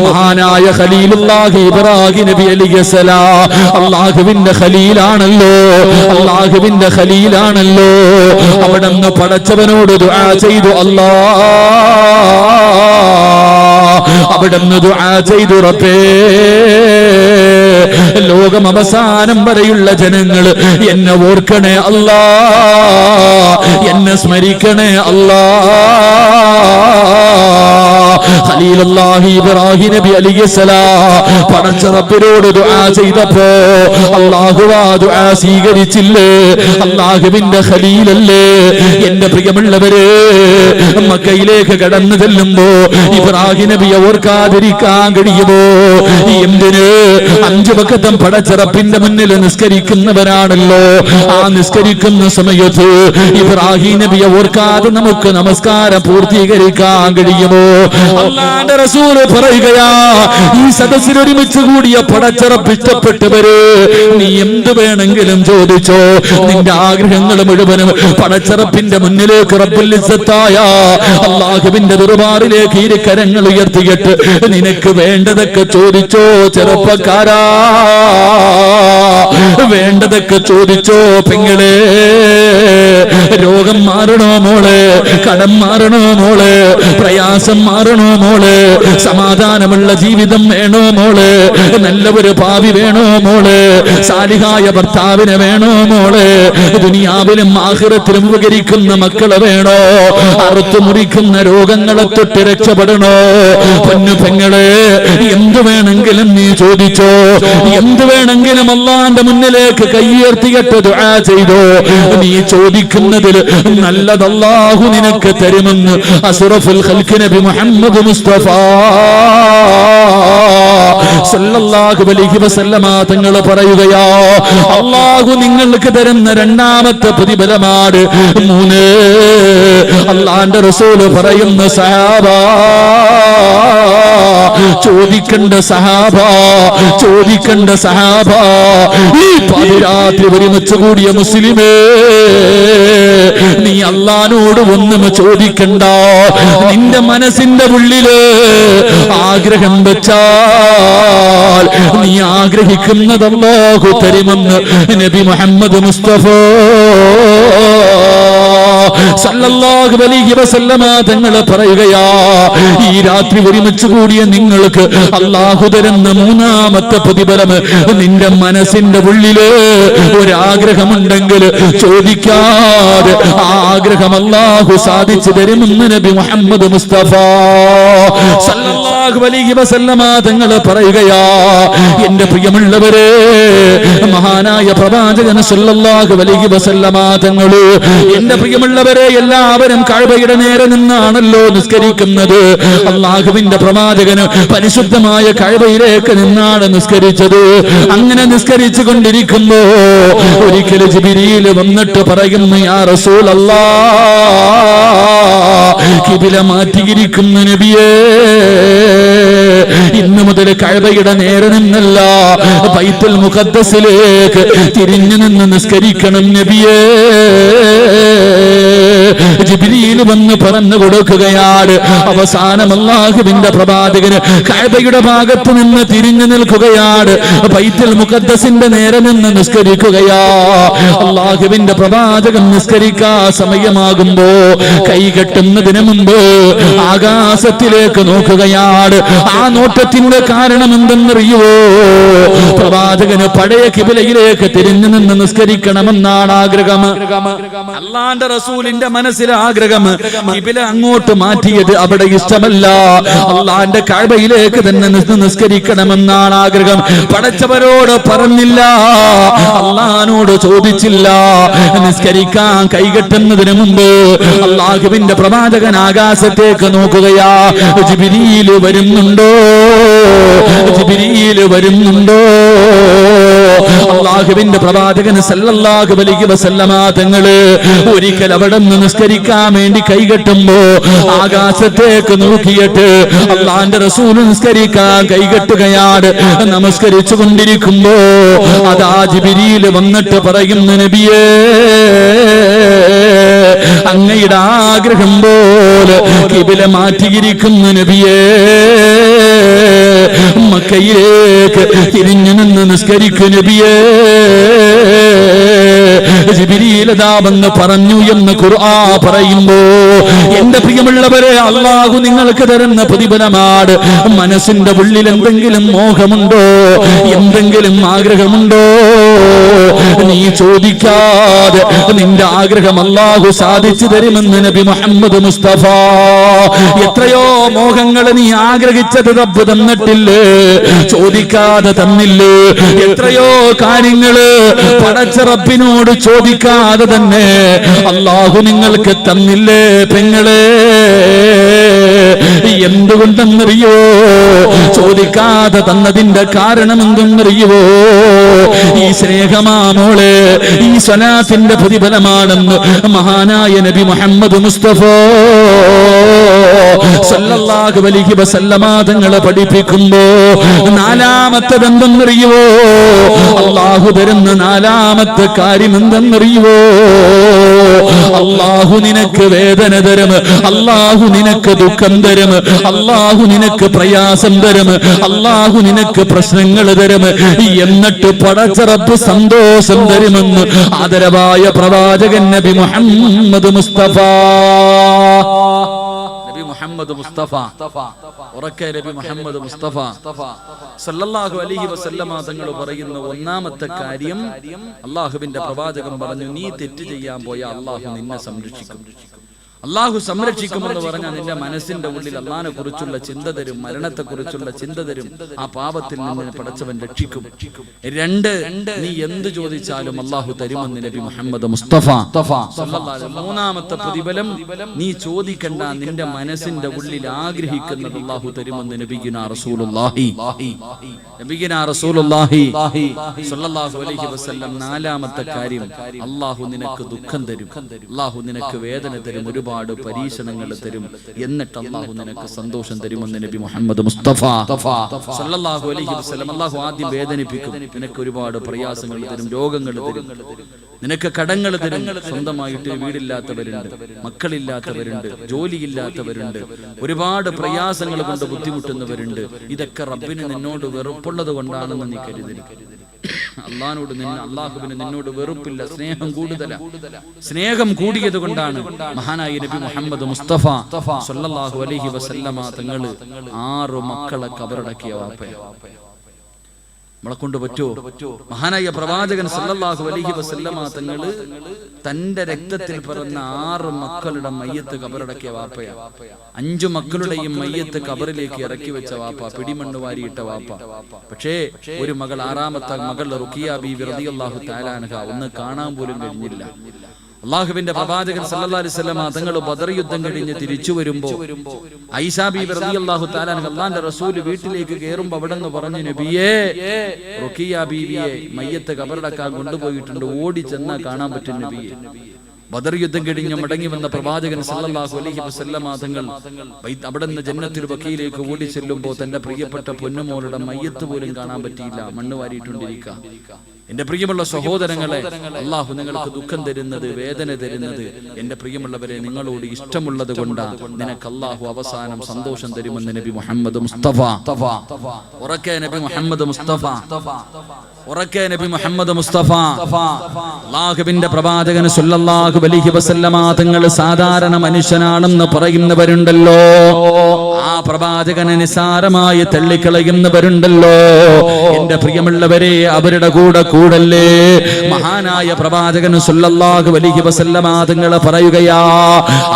മഹാനായ ഖലീലുല്ലാഹി ഇബ്രാഹിം നബി അലൈഹിസ്സലാം അല്ലാഹുവിന്റെ ഖലീലാണല്ലോ, അല്ലാഹുവിന്റെ ഖലീലാണല്ലോ. അവിടുന്ന് പടച്ചവനോട് ദുആ ചെയ്തു, അവിടുന്ന് ദുആ ചെയ്തു, റബ്ബേ ലോകം അവസാനം വരെയുള്ള ജനങ്ങൾ എന്നെ ഓർക്കണേ അല്ലാ, എന്നെ സ്മരിക്കണേ അല്ലാ. ഖലീലുല്ലാഹി ഇബ്രാഹിം നബി അലൈഹിസ്സലാം പടച്ച റബ്ബിനോട് ദുആ ചെയ്തപ്പോ അല്ലാഹു ആ ദുആ സ്വീകരിച്ചില്ലേ? അല്ലാഹുവിന്റെ ഖലീലല്ലേ? എന്റെ പ്രിയമുള്ളവരെ, മക്കയിലേക്ക് കടന്നു ചെല്ലുമ്പോ ഇബ്രാഹിം നബിയെ ഓർക്കാതിരിക്കാൻ കഴിയുമോ? എന്തിന്? 5 വഖത്തും പടച്ച റബ്ബിന്റെ മുന്നിൽ നിസ്കരിക്കുന്നവരാണല്ലോ. ആ നിസ്കരിക്കുന്ന സമയത്ത് ഇബ്രാഹിം നബിയെ ഓർക്കാതെ നമുക്ക് നമസ്കാരം പൂർത്തീകരിക്കാൻ കഴിയുമോ? അല്ലാഹുവിന്റെ റസൂൽ പറയുകയാ, ഈ സദസ്സിൽ ഒരുമിച്ച് കൂടിയ പടച്ച റബ്ബ് ഇഷ്ടപ്പെട്ടവര്, നീ എന്ത് വേണമെങ്കിലും ചോദിച്ചോ, നിന്റെ ആഗ്രഹങ്ങൾ മുഴുവനും പടച്ച റബ്ബിന്റെ മുന്നിലേക്ക് റബ്ബുൽ ഇസ്സത്തായ അല്ലാഹുവിന്റെ ദർബാറിലേക്ക് ഇരു ഉയർത്തിയിട്ട് നിനക്ക് വേണ്ടതൊക്കെ ചോദിച്ചോ ചെറുപ്പക്കാരാ, വേണ്ടതൊക്കെ ചോദിച്ചോ പെങ്ങളെ. രോഗം മാറണോ മോളെ? കടം മാറണോ മോളെ? പ്രയാസം മാറണോ മോളെ? സമാധാനമുള്ള ജീവിതം വേണോ മോളെ? നല്ല ഒരു ഭാവി വേണോ മോളെ? സാലിഹായ ഭർത്താവിനെ വേണോ മോളെ? ദുനിയാവിലും ആഖിറത്തിലും ഉപകരിക്കുന്ന മക്കളെ വേണോ? അറുത്തു മുറിക്കുന്ന രോഗങ്ങളെ തൊട്ട് രക്ഷപ്പെടണോ? പൊന്നു പെങ്ങളെ, എന്തു വേണമെങ്കിലും നീ ചോദിച്ചോ, എന്തു വേണമെങ്കിലും അല്ലാഹുവിന്റെ മുന്നിലേക്ക് കയ്യുയർത്തിയിട്ട് ദുആ ചെയ്തോ. നീ ചോദിക്കുന്നതിൽ നല്ലത് അല്ലാഹു നിനക്ക് തരുമെന്ന് അസ്റഫുൽ ഖൽഖ് നബി മുഹമ്മദ് മുസ്തഫ സല്ലല്ലാഹു അലൈഹി വസല്ലമ തങ്ങൾ പറയുകയാ, അല്ലാഹു നിങ്ങൾക്ക് തരുന്ന രണ്ടാമത്തെ പ്രതിഫലമാണ് 3. അല്ലാഹുവിന്റെ റസൂൽ പറയുന്ന സഹാബ, ചോദിക്കണ്ട സഹാബ, ചോദിക്കണ്ട സഹാബ. ഈ പാതിരാത്രി ഒരുമിച്ച് കൂടിയ മുസ്ലിമേ, നീ അല്ലാഹുവോട് ഒന്നും ചോദിക്കണ്ട. നിന്റെ മനസ്സിന്റെ ഉള്ളില് ആഗ്രഹം വെച്ചാൽ നീ ആഗ്രഹിക്കുന്നത് അല്ലാഹു തരുമെന്ന് നബി മുഹമ്മദ് മുസ്തഫ സല്ലല്ലാഹു അലൈഹി വസല്ലമ തങ്ങൾ പറയുകയാ, ഈ രാത്രി ഒരുമിച്ച് കൂടിയ നിങ്ങൾക്ക് അല്ലാഹു തരുന്ന 3ാമത്തെ പ്രതിഫലം, നിന്റെ മനസ്സിന്റെ ഉള്ളില് ഒരാഗ്രഹമുണ്ടെങ്കിൽ ചോദിക്കാതെ ആ ആഗ്രഹം അല്ലാഹു സാധിച്ചു തരുമെന്ന് നബി മുഹമ്മദ് മുസ്തഫ സല്ലല്ലാഹു അലൈഹി വസല്ലമ തങ്ങൾ പറയുകയാ. എന്റെ പ്രിയമുള്ളവരെ, മഹാനായ പ്രവാചകൻ സല്ലല്ലാഹു അലൈഹി വസല്ലമ തങ്ങൾ, എന്റെ പ്രിയമുള്ളവരെ, എല്ലാവരും കഅബയുടെ നേരെ നിന്നാണല്ലോ നിസ്കരിക്കുന്നത്. അല്ലാഹുവിന്റെ പ്രവാചകന് പരിശുദ്ധമായ കഅബയിലേക്ക് നിന്നാണ് നിസ്കരിച്ചത്. അങ്ങനെ നിസ്കരിച്ചു കൊണ്ടിരിക്കുമ്പോ ഒരിക്കൽ ജിബ്രീൽ വന്നിട്ട് പറയുന്നു, യാ റസൂലല്ലാഹ്, ഖിബില മാറ്റിയിരിക്കുന്ന നബിയേ, ഇന്നു മുതൽ കഅബയുടെ നേരെ നിന്നല്ല ബൈത്തുൽ മുഖദ്ദസിലേക്ക് തിരിഞ്ഞു നിന്ന് നിസ്കരിക്കണം നബിയേ. ജിബ്രീൽ വന്ന് പറഞ്ഞു കൊടുക്കുകയാണ്. അവസാനം അല്ലാഹുവിന്റെ പ്രവാചകന് കഅബയുടെ ഭാഗത്ത് നിന്ന് തിരിഞ്ഞു നിൽക്കുകയാണ്, ബൈത്തുൽ മുഖദ്ദസിന്റെ നേരെ നിന്ന് നിസ്കരിക്കുകയാ. അല്ലാഹുവിന്റെ പ്രവാചകൻ നിസ്കരിക്കാൻ സമയമാകുമ്പോ കൈകെട്ടുന്നതിന് മുമ്പ് ആകാശത്തിലേക്ക് നോക്കുകയാണ്. ആ നോട്ടത്തിന്റെ കാരണം എന്തെന്നറിയുവോ? പ്രവാചകന് പഴയ ഖിബലയിലേക്ക് തിരിഞ്ഞു നിന്ന് നിസ്കരിക്കണമെന്നാണ് ആഗ്രഹം. അല്ലാഹുവിന്റെ റസൂലിന്റെ മനസ്സിലെ ആഗ്രഹം ഖിബല അങ്ങോട്ട് മാറ്റിയത് അവിടെ ഇഷ്ടമല്ല. അല്ലാഹുവിന്റെ കഅബയിലേക്ക് തന്നെ നിസ്കരിക്കണമെന്നാണ് ആഗ്രഹം. പടച്ചവരോട് പറഞ്ഞില്ല, അല്ലാഹുവിനോട് ചോദിച്ചില്ല. നിസ്കരിക്കാൻ കൈകെട്ടുന്നതിന് മുമ്പ് അല്ലാഹുവിന്റെ പ്രവാചകൻ ആകാശത്തേക്ക് നോക്കുകയാ. ജിബ്രീൽ വരുന്നുണ്ടോ? ജിബ്രീൽ വരുന്നുണ്ടോ? അല്ലാഹുവിന്റെ പ്രവാചകൻ സല്ലല്ലാഹു അലൈഹി വസല്ലമ തങ്ങള് ഒരിക്കൽ അവിടെ നിന്ന് നിസ്കരിക്കാൻ വേണ്ടി കൈകെട്ടുമ്പോ ആകാശത്തേക്ക് നോക്കിയിട്ട് അല്ലാഹുവിന്റെ റസൂൽ നിസ്കരിക്കാൻ കൈകെട്ടുകയാണ്. നമസ്കരിച്ചു കൊണ്ടിരിക്കുമ്പോ അതാ ജിബ്രീൽ വന്നിട്ട് പറയുന്നു, നബിയേ, അങ്ങയുടെ ആഗ്രഹം പോലെ ഖിബല മാറ്റിയിരിക്കുന്നു നബിയേ. കിബിലക്കയിലേക്ക് തിരിഞ്ഞു നിന്ന് നിസ്കരിക്കു നബിയേ. ജിബ്രീൽ അതാവെന്ന് പറഞ്ഞു എന്ന് ഖുർആൻ പറയുമ്പോ എന്റെ പ്രിയമുള്ളവരെ, അല്ലാഹു നിങ്ങൾക്ക് തരുന്ന പ്രതിഫലമാണ്. മനസ്സിന്റെ ഉള്ളിൽ എന്തെങ്കിലും മോഹമുണ്ടോ, എന്തെങ്കിലും ആഗ്രഹമുണ്ടോ, നീ ചോദിക്കാതെ നിന്റെ ആഗ്രഹം അല്ലാഹു സാധിച്ചു തരുമെന്ന് നബി മുഹമ്മദ് മുസ്തഫ. എത്രയോ മോഹങ്ങൾ നീ ആഗ്രഹിച്ചത് റബ്ബ് തന്നിട്ടില്ലേ, ചോദിക്കാതെ തന്നില്ലേ. എത്രയോ കാര്യങ്ങള് പടച്ച റബ്ബിനോട് ചോദിക്കാതെ തന്നെ അല്ലാഹു നിങ്ങൾക്ക് തന്നില്ലേ പെങ്ങളെ. എന്തുകൊണ്ടെന്നറിയോ? ചോദിക്കാതെ തന്നതിന്റെ കാരണം എന്തെന്നറിയോ? ഈ സ്നേഹമാ മോളെ, ഈ സ്വലാത്തിന്റെ പ്രതിഫലമാണെന്ന് മഹാനായ നബി മുഹമ്മദ് മുസ്തഫ സല്ലല്ലാഹു അലൈഹി വസല്ലമ തങ്ങളെ പഠിപ്പിക്കുമ്പോ നാലാമത്തത് എന്തെന്നറിയോ? അല്ലാഹു തരുന്ന നാലാമത്തെ കാര്യം എന്തെന്നറിയോ? അല്ലാഹു നിനക്ക് വേദന തരും, അല്ലാഹു നിനക്ക് ദുഃഖം തരും, അല്ലാഹു നിനക്ക് പ്രയാസം തരും, അല്ലാഹു നിനക്ക് പ്രശ്നങ്ങൾ തരും, എന്നിട്ട് പടച്ച റബ്ബ് സന്തോഷം തരുമെന്ന് ആദരവായ പ്രവാചകൻ നബി മുഹമ്മദ് മുസ്തഫ. മുഹമ്മദ് മുസ്തഫ ഉറക്കെ നബി മുഹമ്മദ് മുസ്തഫ സല്ലല്ലാഹു അലൈഹി വസല്ലമ തങ്ങൾ പറയുന്ന ഒന്നാമത്തെ കാര്യം, അല്ലാഹുവിന്റെ പ്രവാചകൻ പറഞ്ഞു, നീ തെറ്റ് ചെയ്യാൻ പോയാൽ അല്ലാഹു നിന്നെ സംരക്ഷിക്കും. അല്ലാഹു സംരക്ഷിക്കുമെന്ന് പറഞ്ഞാൽ നിന്റെ മനസ്സിന്റെ ഉള്ളിൽ അല്ലാഹുവിനെ കുറിച്ചുള്ള ചിന്ത തരും, മരണത്തെ കുറിച്ചുള്ള ചിന്ത തരും. ആ പാപത്തിൽ നിന്ന് പടച്ചവൻ രക്ഷിക്കും. രണ്ട്, നീ എന്ത് ചോദിച്ചാലും അല്ലാഹു തരുമെന്ന് നബി മുഹമ്മദ് മുസ്തഫ. മൂന്നാമത്തെ പ്രതിഫലം, നീ ചോദിക്കണ്ട, നിന്റെ മനസ്സിന്റെ ഉള്ളിൽ ആഗ്രഹിക്കുന്നത് അല്ലാഹു തരുമെന്ന് നബിയുനാ റസൂലുള്ളാഹി സ്വല്ലല്ലാഹു അലൈഹി വസല്ലം. നാലാമത്തെ കാര്യം, അല്ലാഹു നിനക്ക് ദുഃഖം തരും, അല്ലാഹു നിനക്ക് വേദന തരും, ഒരുപാട് പരീക്ഷണങ്ങൾ തരും, എന്നിട്ട് അല്ലാഹു നിനക്ക് സന്തോഷം തരുമെന്ന് നബി മുഹമ്മദ് മുസ്തഫ സല്ലല്ലാഹു അലൈഹി വസല്ലം. അല്ലാഹു ആദ്യം വേദനിപ്പിക്കും, നിനക്ക് ഒരുപാട് പ്രയാസങ്ങൾ തരും, രോഗങ്ങൾ തരും, നിനക്ക് കടങ്ങൾ തരും. സ്വന്തമായിട്ട് വീടില്ലാത്തവരുണ്ട്, മക്കളില്ലാത്തവരുണ്ട്, ജോലിയില്ലാത്തവരുണ്ട്, ഒരുപാട് പ്രയാസങ്ങൾ കൊണ്ട് ബുദ്ധിമുട്ടുന്നവരുണ്ട്. ഇതൊക്കെ റബ്ബിന് നിന്നോട് വെറുപ്പുള്ളത് കൊണ്ടാണെന്ന് നീ കരുതരുത്. അല്ലാഹുവിന് നിന്നോട് വെറുപ്പില്ല, സ്നേഹം കൂടുതലാ. സ്നേഹം കൂടിയത് കൊണ്ടാണ് മഹാനായ നബി മുഹമ്മദ് മുസ്തഫ സല്ലല്ലാഹു അലൈഹി വസല്ലമ തങ്ങള് 6 മക്കളെ കബറടക്കിയ വാപ്പയാ. നമ്മളെ കൊണ്ട് പറ്റുമോ? മഹാനായ പ്രവാചകൻ സല്ലല്ലാഹു അലൈഹി വസല്ലമ തങ്ങള് തന്റെ രക്തത്തിൽ പിറന്ന 6 മക്കളുടെ മയ്യത്ത് കബറടക്കിയ വാപ്പയാ. 5 മക്കളുടെയും മയ്യത്ത് കബറിലേക്ക് ഇറക്കി വെച്ച വാപ്പ, പിടിമണ്ണ് വാരിയിട്ട വാപ്പ. പക്ഷേ ഒരു മകൾ, 6ാമത്തെ മകൾ റുഖിയ ബീവി റളിയല്ലാഹു തആല അൻഹ, ഒന്ന് കാണാൻ പോലും കഴിഞ്ഞില്ല. അല്ലാഹുവിന്റെ പ്രവാചകൻ സല്ലല്ലാഹു അലൈഹി വസല്ലം തങ്ങൾ ബദർ യുദ്ധം കഴിഞ്ഞ് തിരിച്ചു വരുമ്പോ ആയിഷ ബീവി റളിയല്ലാഹു തആല അൻഹ അല്ലാഹുവിന്റെ റസൂൽ വീട്ടിലേക്ക് കയറുമ്പോൾ അവിടെന്ന് പറഞ്ഞു, നബിയേ, റുഖിയ ബീവിയെ മയ്യത്ത് കബറടക്കാൻ കൊണ്ടുപോയിട്ടുണ്ട്, ഓടി ചെന്നാ കാണാൻ പറ്റും നബിയെ. ബദർ യുദ്ധം കഴിഞ്ഞ് മടങ്ങി വന്ന പ്രവാചകൻ സല്ലല്ലാഹു അലൈഹി വസല്ലം തങ്ങൾ അവിടുന്ന് ജന്നത്തുൽ ബഖീലേക്ക് ഓടി ചെല്ലുമ്പോൾ തന്റെ പ്രിയപ്പെട്ട പൊന്നുമോളുടെ മയ്യത്ത് പോലും കാണാൻ പറ്റിയില്ല, മണ്ണ് വാരിയിട്ടുണ്ടിരിക്കുക. എന്റെ പ്രിയമുള്ള സഹോദരങ്ങളെ, അല്ലാഹു നിങ്ങൾക്ക് ദുഃഖം തരുന്നത്, വേദന തരുന്നത് എന്റെ പ്രിയമുള്ളവരെ നിങ്ങളോട് ഇഷ്ടമുള്ളത് കൊണ്ടാണ്. നിനക്ക് അല്ലാഹു അവസാനം സന്തോഷം തരുമെന്ന് നബി മുഹമ്മദ് മുസ്തഫ. ഉറക്കെ നബി മുഹമ്മദ് മുസ്തഫ, ഉറക്കെ നബി മുഹമ്മദ് മുസ്തഫ. അല്ലാഹുവിന്റെ പ്രവാചകൻ സല്ലല്ലാഹു അലൈഹി വസല്ലമ തങ്ങൾ സാധാരണ മനുഷ്യനാണെന്ന് പറയുന്നവരുണ്ടല്ലോ, ആ പ്രവാചകനെ നിസാരമായി തള്ളിക്കളയുന്നവരുണ്ടല്ലോ. എന്റെ പ്രിയമുള്ളവരെ, അവരുടെ കൂടല്ലേ മഹാനായ പ്രവാചകൻ സല്ലല്ലാഹു അലൈഹി വസല്ലമ തങ്ങൾ പറയുകയാ,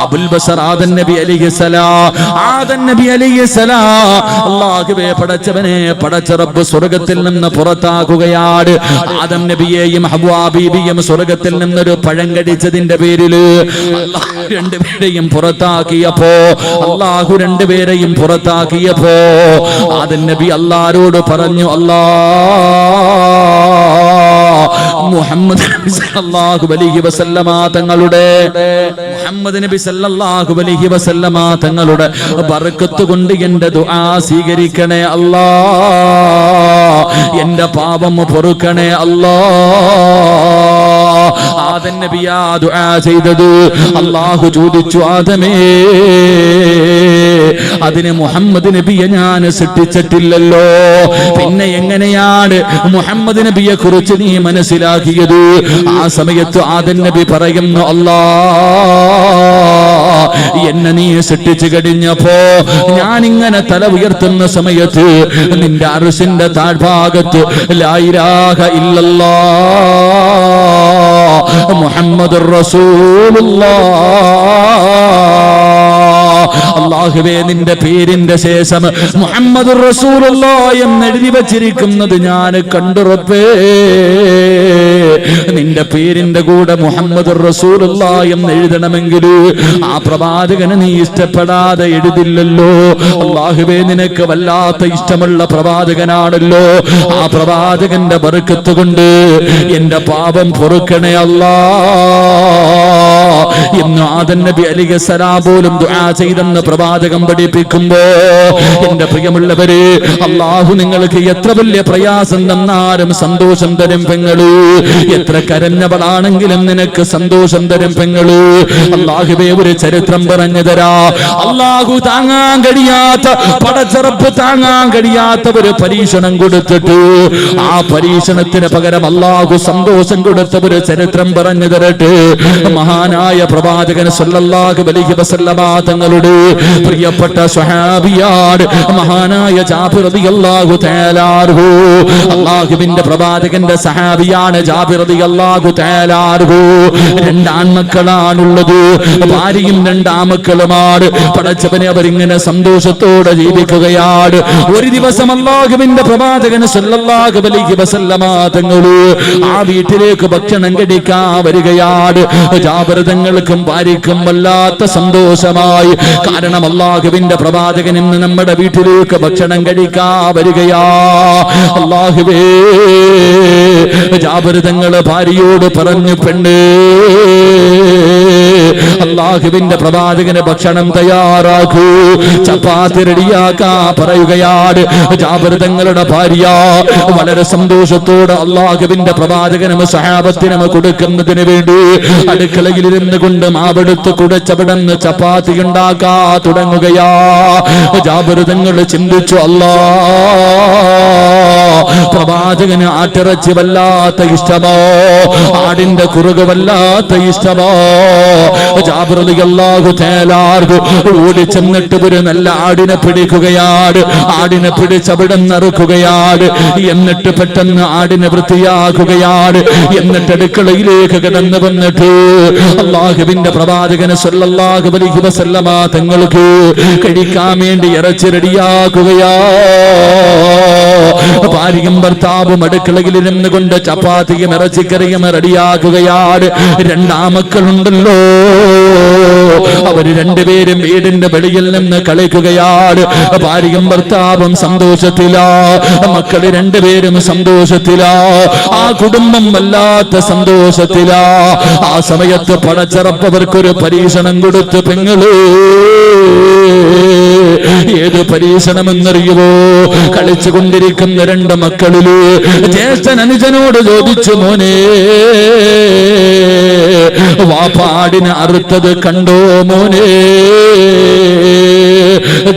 അബുൽ ബസർ ആദൻ നബി അലൈഹിസ്സലാം, ആദൻ നബി അലൈഹിസ്സലാം അല്ലാഹുവേ പടച്ചവനെ, പടച്ച റബ്ബ് സ്വർഗ്ഗത്തിൽ നിന്ന് പുറത്താക്കുകയാണ്. ആദം നബിയെയും ഹവ്വാ ബീവിയെയും സ്വർഗ്ഗത്തിൽ നിന്നൊരു പഴം കടിച്ചതിന്റെ പേരില് അല്ലാഹു രണ്ടുപേരെയും പുറത്താക്കിയപ്പോ, അല്ലാഹു രണ്ടുപേരെയും പുറത്താക്കിയപ്പോ ആദൻ നബി അല്ലാഹുവോട് പറഞ്ഞു, മുഹമ്മദ് നബി സല്ലല്ലാഹു അലൈഹി വസല്ലമ തങ്ങളുടെ ബർക്കത്ത് കൊണ്ട് എന്റെ ദുആ സ്വീകരിക്കണേ അല്ലാ, എന്റെ പാപം പൊറുക്കണേ അല്ലാ. ആദം നബിയാ ദുആ ചെയ്തത്. അല്ലാഹു ചോദിച്ചു, ആദമേ അതിന് മുഹമ്മദ് നബിയെ ഞാൻ സൃഷ്ടിച്ചിട്ടില്ലല്ലോ. പിന്നെ എങ്ങനെയാണ് മുഹമ്മദ് നബിയെ കുറിച്ച് നീ മനസ്സിലാക്കിയത്? ആ സമയത്ത് ആദം നബി പറയുന്നു, അല്ലാ എന്നെ നീ സൃഷ്ടിച്ചു കഴിഞ്ഞപ്പോ ഞാനിങ്ങനെ തല ഉയർത്തുന്ന സമയത്ത് നിന്റെ അർശിന്റെ താഴ്ഭാഗത്ത് ലാ ഇലാഹ ഇല്ലല്ലാഹ് മുഹമ്മദുർ റസൂലുള്ളാഹ്, അല്ലാഹുവേ നിന്റെ പേരിന്റെ ശേഷം മുഹമ്മദുർ റസൂലുള്ളാഹ് എന്ന് എഴുതി വച്ചിരിക്കുന്നത് ഞാൻ കണ്ടു റബ്ബേ. നിന്റെ പേരിന്റെ കൂടെ മുഹമ്മദുർ റസൂലുള്ളാഹ് എന്ന് എഴുതണമെങ്കിൽ ആ പ്രവാചകനെ നീ ഇഷ്ടപ്പെടാതെ എഴുതില്ലല്ലോ. അല്ലാഹുവേ നിനക്ക് വല്ലാത്ത ഇഷ്ടമുള്ള പ്രവാചകനാണല്ലോ. ആ പ്രവാചകന്റെ ബർക്കത്ത് കൊണ്ട് എന്റെ പാപം പൊറുക്കണേ അല്ലാ എന്ന് ആദം നബി അലൈഹിസ്സലാം പോലും ദുആ ചെയ്തെന്ന് പ്രവാചകൻ പഠിപ്പിക്കുമ്പോ, എന്റെ പ്രിയമുള്ളവരെ, അല്ലാഹു നിങ്ങൾക്ക് എത്ര വലിയ പ്രയാസം തന്നാലും സന്തോഷം തരും പെങ്ങള്. എത്ര കരഞ്ഞവളാണെങ്കിലും നിനക്ക് സന്തോഷം തരും പെങ്ങള്. അല്ലാഹുവേ ഒരു ചരിത്രം പറഞ്ഞു തരാ. അല്ലാഹു താങ്ങാൻ കഴിയാത്ത, പടച്ചറപ്പ് താങ്ങാൻ കഴിയാത്ത ഒരു പരീക്ഷണം കൊടുത്തിട്ട് ആ പരീക്ഷണത്തിന് പകരം അല്ലാഹു സന്തോഷം കൊടുത്ത ഒരു ചരിത്രം പറഞ്ഞു തരട്ടെ. മഹാനായ പ്രവാചകൻ സല്ലല്ലാഹു അലൈഹി വസല്ലമ തങ്ങളുടെ പ്രിയപ്പെട്ട സ്വഹാബിയാണ് മഹാനായ ജാബിർ റളിയല്ലാഹു തആല അൻഹു. അല്ലാഹുവിന്റെ പ്രവാചകന്റെ സഹാബിയാണ് ജാബിർ റളിയല്ലാഹു തആല അൻഹു. രണ്ട് ആൺമക്കളാണുള്ളത്, ഭാര്യയും രണ്ട് ആമക്കളുമാണ്. പടച്ചവനെ അവരിങ്ങനെ സന്തോഷത്തോടെ ജീവിക്കുകയാണ്. ഒരു ദിവസം അല്ലാഹുവിന്റെ പ്രവാചകൻ സല്ലല്ലാഹു അലൈഹി വസല്ലമ തങ്ങള് ആ വീട്ടിലേക്ക് ഭക്ഷണം കഴിക്കാൻ വരികയാണ്. ജാബിർ തങ്ങൾക്കും ഭാര്യയ്ക്കും വല്ലാത്ത സന്തോഷമായി. കാരണം അല്ലാഹുവിന്റെ പ്രവാചകൻ ഇന്ന് നമ്മുടെ വീട്ടിലേക്ക് ഭക്ഷണം കഴിക്കാൻ വരികയാ. അല്ലാഹുവേ, ജാബിർ തങ്ങള് ഭാര്യയോട് പറഞ്ഞു, പെണ്ണേ, അല്ലാഹുവിന്റെ പ്രവാചകന് ഭക്ഷണം തയ്യാറാക്കൂ, ചപ്പാത്തി റെഡിയാക്കാ പറയുകയാണ്. ജാബിർ തങ്ങളുടെ ഭാര്യ വളരെ സന്തോഷത്തോടെ അല്ലാഹുവിന്റെ പ്രവാചകനും സഹാബത്തിനും കൊടുക്കുന്നതിന് വേണ്ടി അടുക്കളയിൽ ഇരുന്ന് കൊണ്ട് മാവെടുത്ത് കുടച്ചവിടന്ന് ചപ്പാത്തി ഉണ്ടാക്കാ തുടങ്ങുകയാ. ജാബിർ തങ്ങൾ ചിന്തിച്ചു, അല്ലാ പ്രവാചകന് ആട്ടിറച്ചി വല്ലാത്ത ഇഷ്ടമോ, ആടിന്റെ കുറുക് വല്ലാത്ത ഇഷ്ടമോ. ജാബിർ റളിയല്ലാഹു തആല ഓടി ചെന്നിട്ട് ഒരു നല്ല ആടിനെ പിടിക്കുകയാണ്. ആടിനെ പിടിച്ചവിടെ നറുക്കുകയാണ്. എന്നിട്ട് പെട്ടെന്ന് ആടിനെ വൃത്തിയാക്കുകയാണ്. എന്നിട്ട് അടുക്കളയിലേക്ക് കിടന്നു വന്നിട്ട് അല്ലാഹുവിന്റെ പ്രവാചകൻ സല്ലല്ലാഹു അലൈഹി വസല്ലമ തങ്ങൾക്ക് കഴിക്കാൻ വേണ്ടി ഇറച്ചി റെഡിയാക്കുകയാ. ഭാര്യയും ഭർത്താവും അടുക്കളയിൽ ഇരുന്ന് കൊണ്ട് ചപ്പാത്തിയും ഇറച്ചിക്കറിയും റെഡിയാക്കുകയാണ്. രണ്ടാമക്കളുണ്ടല്ലോ, അവര് രണ്ടുപേരും വീടിന്റെ വെളിയിൽ നിന്ന് കളിക്കുകയാണ്. ഭാര്യയും ഭർത്താവും സന്തോഷത്തിലാ, മക്കള് രണ്ടുപേരും സന്തോഷത്തിലാ, ആ കുടുംബം വല്ലാത്ത സന്തോഷത്തിലാ. ആ സമയത്ത് പടച്ചറപ്പവർക്കൊരു പരീക്ഷണം കൊടുത്ത്, പെങ്ങള്, ഏത് പരീക്ഷണമെന്നറിയുവോ? കളിച്ചുകൊണ്ടിരിക്കുന്ന രണ്ട് മക്കളില് ജ്യേഷ്ഠൻ അനുജനോട് ചോദിച്ചു, മോനെ, വാപ്പാടിനെ അറുത്തത് കണ്ടോ മോനെ?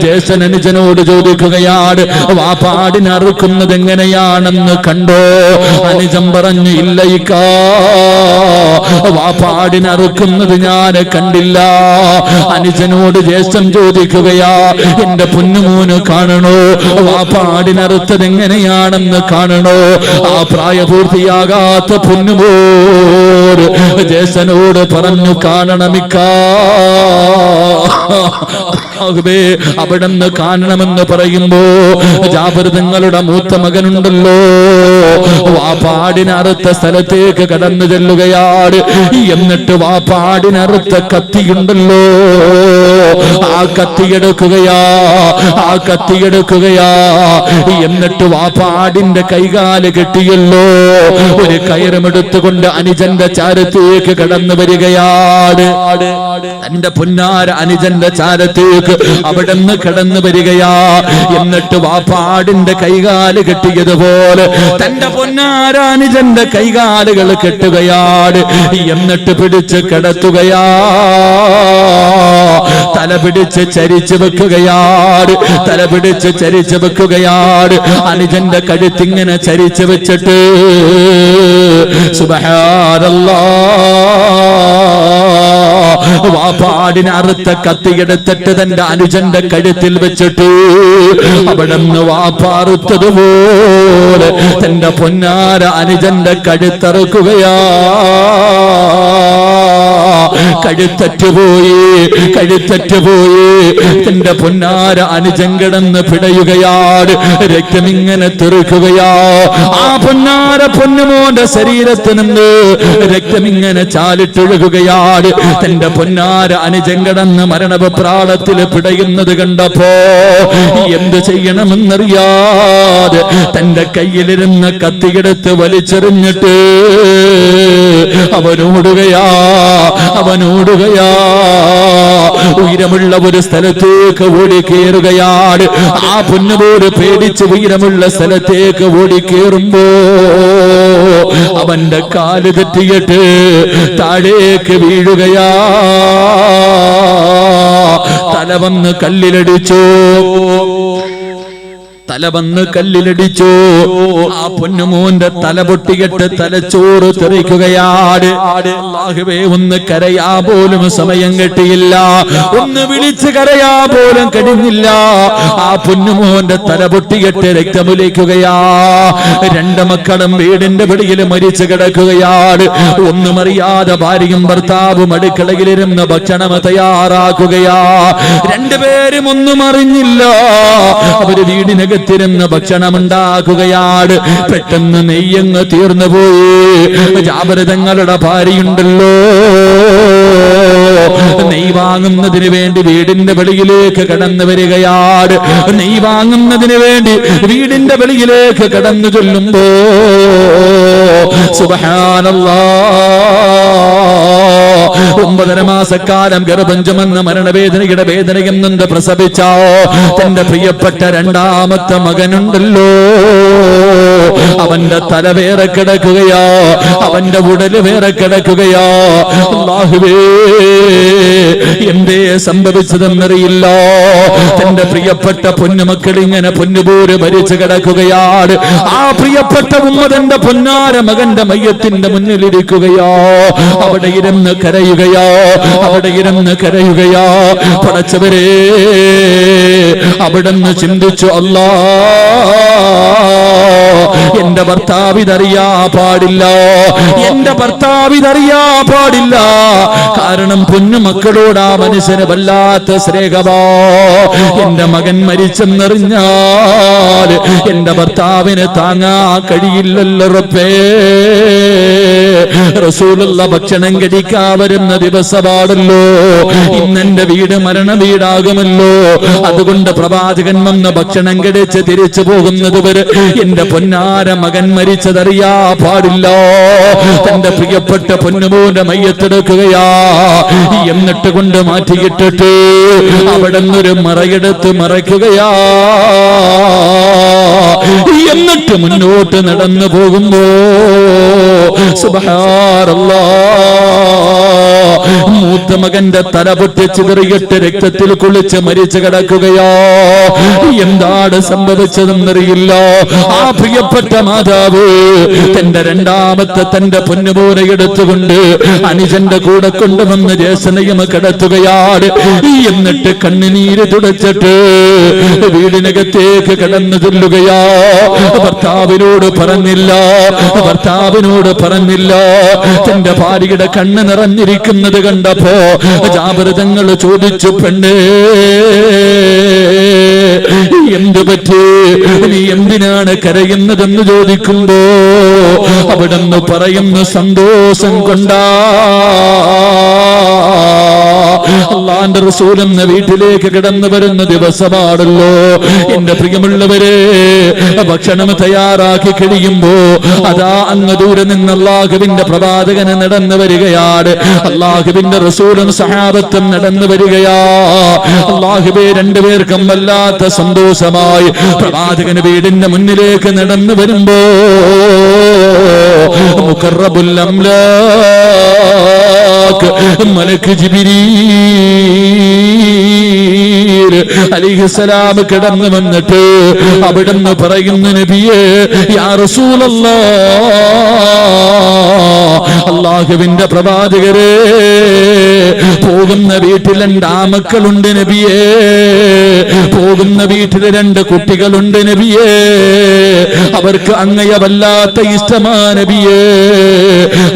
ജ്യേഷ്ഠൻ അനുജനോട് ചോദിക്കുകയാണ്, വാപ്പാടിനെ അറുക്കുന്നത് എങ്ങനെയാണെന്ന് കണ്ടോ? അനുജൻ പറഞ്ഞു, ഇല്ല ഇക്കാ, വാപ്പാടിനെ അറുക്കുന്നത് ഞാൻ കണ്ടില്ല. അനുജനോട് ജ്യേഷ്ഠൻ ചോദിക്കുകയാ, എന്റെ പൊന്നുമോന് കാണണോ? വാപ്പാടിനറുത്തത് എങ്ങനെയാണെന്ന് കാണണോ? ആ പ്രായപൂർത്തിയാകാത്ത പൊന്നുമോൻ ജ്യേഷ്ഠനോട് പറഞ്ഞു, കാണണമിക്കാ. അവിടെന്ന് കാണണമെന്ന് പറയുമ്പോ ജാബിർ തങ്ങളുടെ മൂത്ത മകനുണ്ടല്ലോ, വാപ്പാടിനറുത്ത സ്ഥലത്തേക്ക് കടന്നു ചെല്ലുകയാണ്. എന്നിട്ട് വാപ്പാടിനറുത്ത കത്തിയുണ്ടല്ലോ, ആ കത്തിയെടുക്കുകയാ, ആ കത്തിയെടുക്കുകയാ. എന്നിട്ട് വാപ്പാടിന്റെ കൈകാല് കെട്ടിയല്ലോ, ഒരു കയറുമെടുത്തുകൊണ്ട് അനുജന്റെ ചാരത്തേക്ക് കടന്നു വരികയാണ്. തന്റെ പൊന്നാര അനുജന്റെ ചാരത്തേക്ക് അടുത്തേക്ക് അവിടുന്ന് കടന്നു വരികയാ. എന്നിട്ട് വാപ്പാടിന്റെ കൈകാല് കെട്ടിയതുപോലെ തന്റെ പൊന്നാരാനുജന്റെ കൈകാലുകൾ കെട്ടുകയാണ്. എന്നിട്ട് പിടിച്ച് കിടത്തുകയാ. തല പിടിച്ച് ചരിച്ചു വെക്കുകയാണ്. തല പിടിച്ച് ചരിച്ചു വെക്കുകയാണ്. അനുജന്റെ കഴുത്തിങ്ങനെ ചരിച്ചു വെച്ചിട്ട് സുബ്ഹാനല്ലാഹ് വാപ്പാടിന് അറുത്ത കത്തിയെടുത്തിട്ട് തന്റെ അനുജന്റെ കഴുത്തിൽ വെച്ചിട്ട് അവിടുന്ന് വാപ്പാറുത്തതുപോലെ തന്റെ പൊന്നാര അനുജന്റെ കഴുത്തറുക്കുകയാ. കഴുത്തറ്റുപോയി, കഴുത്തറ്റുപോയി. തന്റെ പൊന്നാര അനുജൻ കിടന്ന് പിടയുകയാണ്. രക്തമിങ്ങനെ തെറിക്കുകയാ. ആ പൊന്നാര പൊന്നുമോന്റെ ശരീരത്തിൽ നിന്ന് രക്തമിങ്ങനെ ചാലിട്ടൊഴുകുകയാണ്. തന്റെ പൊന്നാര അനുജൻ കിടന്ന് മരണപ്രാളത്തിൽ പിടയുന്നത് കണ്ടപ്പോ എന്ത് ചെയ്യണമെന്നറിയാതെ തന്റെ കയ്യിലിരുന്ന കത്തിയെടുത്ത് വലിച്ചെറിഞ്ഞിട്ട് അവനോടുകയാ. ഉയരമുള്ള ഒരു സ്ഥലത്തേക്ക് ഓടിക്കേറുകയാണ്. ആ പൊന്നുപോട് പേടിച്ച് ഉയരമുള്ള സ്ഥലത്തേക്ക് ഓടിക്കേറുമ്പോ അവന്റെ കാല് തെറ്റിയിട്ട് താഴേക്ക് വീഴുകയാ. തല വന്ന് കല്ലിലടിച്ചു. തല വന്ന് കല്ലിലടിച്ചു. ആ പൊന്നുമോന്റെ തല പൊട്ടിയിട്ട് തലച്ചോറ് തെറിക്കുകയാണ്. അല്ലാഹുവേ, ഒന്ന് കരയാ പോലും സമയം കിട്ടിയില്ല. ഒന്ന് വിളിച്ച് കരയാ പോലും കഴിഞ്ഞില്ല. ആ പൊന്നുമോന്റെ തല പൊട്ടിയിട്ട് രക്തമൊലിക്കുകയാ. രണ്ട് മക്കളും വീടിന്റെ വെളിയിൽ മരിച്ചു കിടക്കുകയാണ്. ഒന്നും അറിയാതെ ഭാര്യയും ഭർത്താവും അടുക്കളയിലിരുന്ന് ഭക്ഷണം തയ്യാറാക്കുകയാ. രണ്ടുപേരും ഒന്നും അറിഞ്ഞില്ല. അവര് വീടിനകത്ത് ത്തിരുന്ന് ഭക്ഷണം ഉണ്ടാക്കുകയാണ്. പെട്ടെന്ന് നെയ്യങ്ങ് തീർന്നുപോയി. ജാബിർ തങ്ങളുടെ ഭാര്യയുണ്ടല്ലോ, നെയ് വാങ്ങുന്നതിന് വേണ്ടി വീടിന്റെ വെളിയിലേക്ക് കടന്നു വരികയാണ്. നെയ് വാങ്ങുന്നതിന് വേണ്ടി വീടിന്റെ വെളിയിലേക്ക് കടന്നു ചൊല്ലുമ്പോ സുബ്ഹാനല്ലാഹ് 9.5 മാസക്കാലം ഗർഭം ചുമന്ന് മരണവേദനയുടെ വേദനയും നൊന്ത് പ്രസവിച്ച തന്റെ പ്രിയപ്പെട്ട രണ്ടാമത്തെ മകനുണ്ടല്ലോ, അവന്റെ തല വേറെ കിടക്കുകയാ. അവന്റെ ഉടല് വേറെ കിടക്കുകയാ. അല്ലാഹുവേ, എന്തേ സംഭവിച്ചതെന്നറിയില്ല. തന്റെ പ്രിയപ്പെട്ട പൊന്നുമക്കൾ ഇങ്ങനെ പൊന്നുപോര് ഭരിച്ചു കിടക്കുകയാണ്. ആ പ്രിയപ്പെട്ട ഉമ്മ തന്റെ പൊന്നാര മകന്റെ മയ്യത്തിന്റെ മുന്നിലിരിക്കുകയാ. അവിടെ ഇരുന്ന് കരയുകയാ. അവിടെ ഇരുന്ന് കരയുകയാ. പടച്ചവരേ, അവിടുന്ന് ചിന്തിച്ചു, അല്ലാ, എന്റെ ഭർത്താവ് ഇതറിയാ പാടില്ല. എന്റെ ഭർത്താവ് ഇതറിയാ പാടില്ല. കാരണം പൊന്നുമക്കളോട് ആ മനുഷ്യന് വല്ലാത്ത സ്നേഹമാ. എന്റെ മകൻ മരിച്ചെന്നറിഞ്ഞാൽ എന്റെ ഭർത്താവിന് താങ്ങാ കഴിയില്ലല്ലോ റബ്ബേ. റസൂലുള്ള ഭക്ഷണം കഴിക്കാ വരുന്ന ദിവസമാണല്ലോ. ഇന്നെന്റെ വീട് മരണ വീടാകുമല്ലോ. അതുകൊണ്ട് പ്രവാചകൻ വന്ന് ഭക്ഷണം കഴിച്ച് തിരിച്ചു പോകുന്നത് വരെ എന്റെ പൊന്നാര മകൻ മരിച്ചതറിയാ പാടില്ല. തന്റെ പ്രിയപ്പെട്ട പൊന്നുമോന്റെ മയ്യത്തെടുക്കുകയാ. എന്നിട്ട് കൊണ്ട് മാറ്റിയിട്ടിട്ട് അവിടെ നിന്നൊരു മറയെടുത്ത് മറയ്ക്കുകയാ. എന്നിട്ട് മുന്നോട്ട് നടന്നു പോകുമ്പോ സുബ്ഹാനല്ലാഹ്, മൂത്ത മകന്റെ തല പൊട്ടി ചിതറിയിട്ട് രക്തത്തിൽ കുളിച്ച് മരിച്ചു കിടക്കുകയോ. എന്താണ് സംഭവിച്ചതെന്നറിയില്ല. ആ പ്രിയപ്പെട്ട മാതാവ് തന്റെ രണ്ടാമത്തെ തന്റെ പൊന്നുപോലെ എടുത്തുകൊണ്ട് അനുജന്റെ കൂടെ കൊണ്ടുവന്ന് ജ്യേഷ്ഠനെയും കിടത്തുകയാണ്. എന്നിട്ട് കണ്ണുനീര് തുടച്ചിട്ട് വീടിനകത്തേക്ക് കടന്നു ചെല്ലുകയാ. ഭർത്താവിനോട് പറഞ്ഞില്ല, ഭർത്താവിനോട് പറഞ്ഞില്ല. തന്റെ ഭാര്യയുടെ കണ്ണ് നിറഞ്ഞിരിക്കുന്നത് കണ്ടപ്പോ ജാബിർ തങ്ങൾ ചോദിച്ചു, പെണ്ണേ, എന്തു പറ്റി, നീ എന്തിനാണ് കരയുന്നതെന്ന് ചോദിക്കുമ്പോ അവിടുന്ന് പറയുന്നു, സന്തോഷം കൊണ്ടാ. അള്ളാന്റെ റസൂൽ എന്ന വീട്ടിലേക്ക് കിടന്നു വരുന്ന ദിവസമാണല്ലോ എന്റെ പ്രിയമുള്ളവരെ. ഭക്ഷണം തയ്യാറാക്കി കഴിയുമ്പോ അതാ അങ്ങ് ദൂരെ നിന്ന് അള്ളാഹുവിന്റെ പ്രവാചകന് നടന്നു വരികയാണ്. അള്ളാഹുവിന്റെ റസൂലും സഹാബത്തും നടന്നു വരികയാ. അള്ളാഹുവേ, രണ്ടുപേർക്കും വല്ലാത്ത സന്തോഷമായി. പ്രവാചകന് വീടിന്റെ മുന്നിലേക്ക് നടന്നു വരുമ്പോ മുഖറബുൽ അംലാക്ക് മലക്ക് ജിബ്രീൽ അലൈഹിസ്സലാം കടന്നു വന്നിട്ട് അവിടുന്ന് പറയുന്നു, നബിയേ, യാ റസൂലല്ലാഹ്, അല്ലാഹുവിന്റെ പ്രവാചകരെ, പോകുന്ന വീട്ടിൽ 2 ആമക്കളുണ്ട് നബിയേ, പോകുന്ന വീട്ടിൽ 2 കുട്ടികളുണ്ട് നബിയേ, അവർക്ക് അങ്ങയെ വല്ലാത്ത ഇഷ്ടമാ നബിയേ.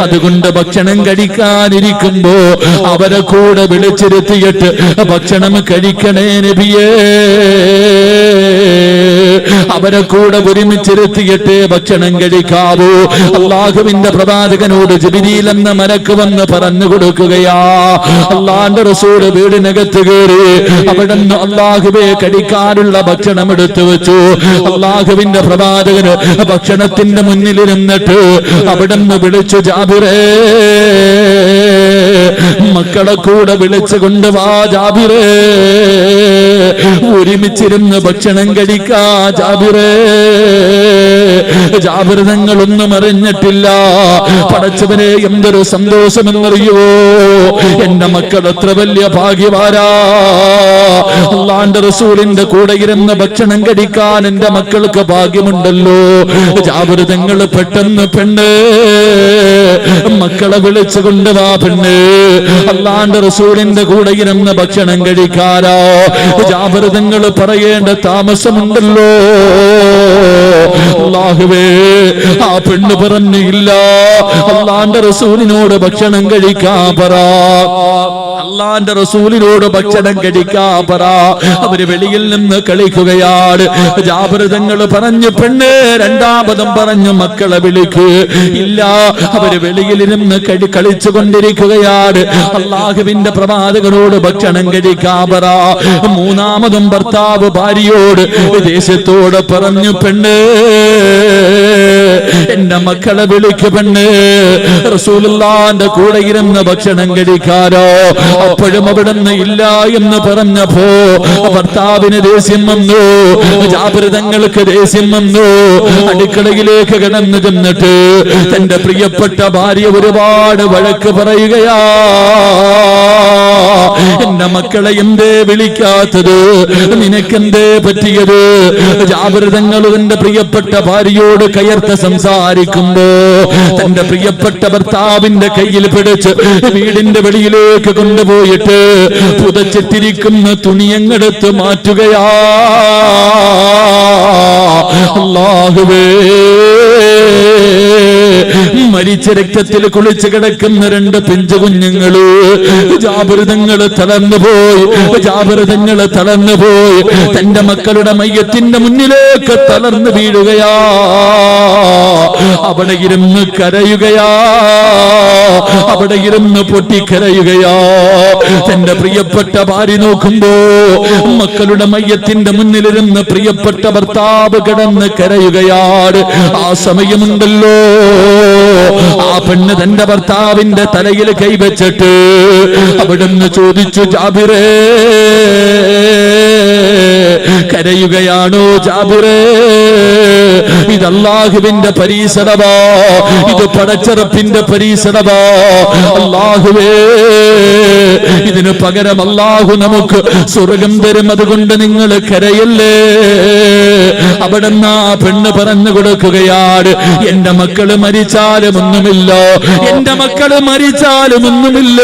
അതുകൊണ്ട് ഭക്ഷണം കഴിക്കാനിരിക്കുമ്പോ അവരെ കൂടെ വിളിച്ചിരുത്തിയിട്ട് ഭക്ഷണം കഴിക്കണേ നബിയേ. അവരെ കൂടെ ഒരുമിച്ചിരുത്തിയിട്ട് ഭക്ഷണം കഴിക്കാവൂ. അള്ളാഹുവിന്റെ പ്രവാചകനോട് ജിബ്രീൽ എന്ന മലക്ക് വന്ന് പറഞ്ഞു കൊടുക്കുകയാ. അള്ളാന്റെ റസൂൽ വീടിനകത്ത് കയറി അവിടുന്ന് അള്ളാഹുവേ കഴിക്കാനുള്ള ഭക്ഷണം എടുത്തു വെച്ചു. അള്ളാഹുവിന്റെ പ്രവാചകന് ഭക്ഷണത്തിന്റെ മുന്നിലിരുന്നിട്ട് അവിടുന്ന് വിളിച്ചു, ജാബിറേ, മക്കളെ കൂടെ വിളിച്ചു കൊണ്ടുവാ ജാബിറേ, ഒരുമിച്ചിരുന്ന് ഭക്ഷണം കഴിക്കാ ജാബിറേ. ജാബിർ തങ്ങളൊന്നും അറിഞ്ഞിട്ടില്ല. പടച്ചവനെ, എന്തൊരു സന്തോഷമെന്നറിയോ, എന്റെ മക്കൾ എത്ര വലിയ ഭാഗ്യവാരാ. അള്ളാന്റെ റസൂലിന്റെ കൂടെ ഇരുന്ന് ഭക്ഷണം കഴിക്കാൻ എന്റെ മക്കൾക്ക് ഭാഗ്യമുണ്ടല്ലോ. ജാബിർ തങ്ങൾ പെട്ടെന്ന്, പെണ്ണ്, മക്കളെ വിളിച്ചു കൊണ്ടുവാ പെണ്ണ്, അള്ളാന്റെ റസൂലിന്റെ കൂടെ ഇരുന്ന് ഭക്ഷണം കഴിക്കാരോ. ജാബിർ തങ്ങൾ പറയേണ്ട താമസമുണ്ടല്ലോ. അല്ലാഹുവേ, ആ പെണ്ണ് പറഞ്ഞു, ഇല്ല, അള്ളാന്റെ റസൂലിനോട് ഭക്ഷണം കഴിക്കാൻ പറ, അള്ളാന്റെ റസൂലിനോട് ഭക്ഷണം കഴിക്കാൻ പറ. അവര് വെളിയിൽ നിന്ന് കളിക്കുകയാണ്. ജാബിർ തങ്ങൾ പറഞ്ഞു, പെണ്ണ്, രണ്ടാമതും പറഞ്ഞു, മക്കളെ വിളിക്ക്. ഇല്ല, അവര് വെളിയിലിരുന്ന് കളിച്ചു കൊണ്ടിരിക്കുകയാണ്. അള്ളാഹുവിന്റെ പ്രവാചകനോട് ഭക്ഷണം കഴിക്കാൻ പറ. മൂന്നാമതും ഭർത്താവ് ഭാര്യയോട് ദേശത്തോട് പറഞ്ഞു, പെണ്ണ്, എന്റെ മക്കളെ വിളിക്ക് പെണ്ണ്, റസൂലുള്ളാന്റെ കൂടെ ഇരുന്ന് ഭക്ഷണം കഴിക്കാരോ. അപ്പോഴും അവിടുന്ന് ഇല്ല എന്ന് പറഞ്ഞപ്പോ ഭർത്താവിന് ദേഷ്യം വന്നു. ജാബിർ തങ്ങൾക്ക് ദേഷ്യം വന്നു. അടുക്കളയിലേക്ക് കടന്നു ചെന്നിട്ട് തന്റെ പ്രിയപ്പെട്ട ഭാര്യ ഒരുപാട് വഴക്ക് പറയുകയാ. എന്റെ മക്കളെ എന്തേ വിളിക്കാത്തത്, നിനക്കെന്തേ പറ്റിയത്? ജാബിർ തങ്ങൾ തന്റെ പ്രിയപ്പെട്ട ഭാര്യയോട് കയർത്ത് സംസാരിക്കുമ്പോ തന്റെ പ്രിയപ്പെട്ട ഭർത്താവിന്റെ കയ്യിൽ പിടിച്ച് വീടിന്റെ വെളിയിലേക്ക് കൊണ്ടുപോയിട്ട് പുതച്ചിട്ടിരിക്കുന്ന തുണിയങ്ങെടുത്ത് മാറ്റുകയാ. അല്ലാഹുവേ, മരിച്ച രക്തത്തിൽ കുളിച്ച് കിടക്കുന്ന 2 പിഞ്ചു കുഞ്ഞുങ്ങള്. ജാബിർ തങ്ങൾ തളർന്നുപോയി. ജാബിർ തങ്ങൾ തളർന്നുപോയി. തന്റെ മക്കളുടെ മയ്യത്തിന്റെ മുന്നിലേക്ക് തളർന്നു വീഴുകയാ. അവിടെ ഇരുന്ന് കരയുകയാ. അവിടെ ഇരുന്ന് പൊട്ടിക്കരയുകയാ. തന്റെ പ്രിയപ്പെട്ട ഭാര്യ നോക്കുമ്പോ മക്കളുടെ മയ്യത്തിന്റെ മുന്നിലിരുന്ന് പ്രിയപ്പെട്ട ഭർത്താവ് കിടന്ന് കരയുകയാണ്. ആ സമയമുണ്ടല്ലോ, ആ പെണ്ണ് തന്റെ ഭർത്താവിന്റെ തലയിൽ കൈവച്ചിട്ട് അവിടുന്ന് ചോദിച്ചു, ജാബിറേ, കരയുകയാണോ ജാബിറേ? ഇത് അല്ലാഹുവിന്റെ പരീക്ഷണമാ, ഇത് പടച്ചറപ്പിന്റെ പരീക്ഷണമാ. അല്ലാഹുവേ, ഇതിന് പകരം അല്ലാഹു നമുക്ക് സ്വർഗം തരും. അതുകൊണ്ട് നിങ്ങൾ കരയല്ലേ. അവിടുന്ന് ആ പെണ്ണ് പറഞ്ഞു കൊടുക്കുകയാണ്, എന്റെ മക്കള് മരിച്ചാലും ഒന്നുമില്ല, എന്റെ മക്കള് മരിച്ചാലും ഒന്നുമില്ല,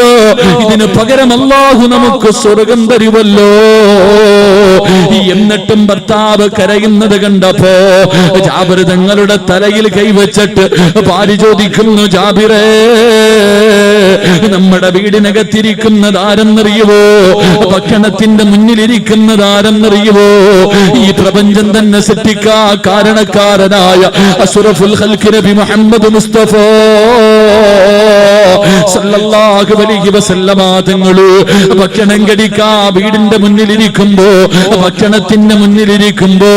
ഇതിന് പകരം അല്ലാഹു നമുക്ക് സ്വർഗം തരുമല്ലോ. എന്നിട്ടും ഭർത്താവ് കരയുന്നത് കണ്ടപ്പോ ജാബിർ തങ്ങളുടെ തലയിൽ കൈവച്ചിട്ട് ഭാര്യ ചോദിക്കുന്നു, ജാബിറേ, നമ്മുടെ വീടിനകത്തിരിക്കുന്നത് ആരെന്നറിയുവോ? ഭക്ഷണത്തിന്റെ മുന്നിലിരിക്കുന്നത് ആരെന്നറിയുവോ? ഈ പ്രപഞ്ചം തന്നെ സൃഷ്ടിക്കാ കാരണക്കാരനായ അഷ്റഫുൽ ഖൽഖ് നബി മുഹമ്മദ് മുസ്തഫ സല്ലല്ലാഹു അലൈഹി വസല്ലമ തങ്ങള് ഭക്ഷണം കഴിക്കാ വീടിന്റെ മുന്നിലിരിക്കുമ്പോ, ഭക്ഷണത്തിന്റെ മുന്നിലിരിക്കുമ്പോ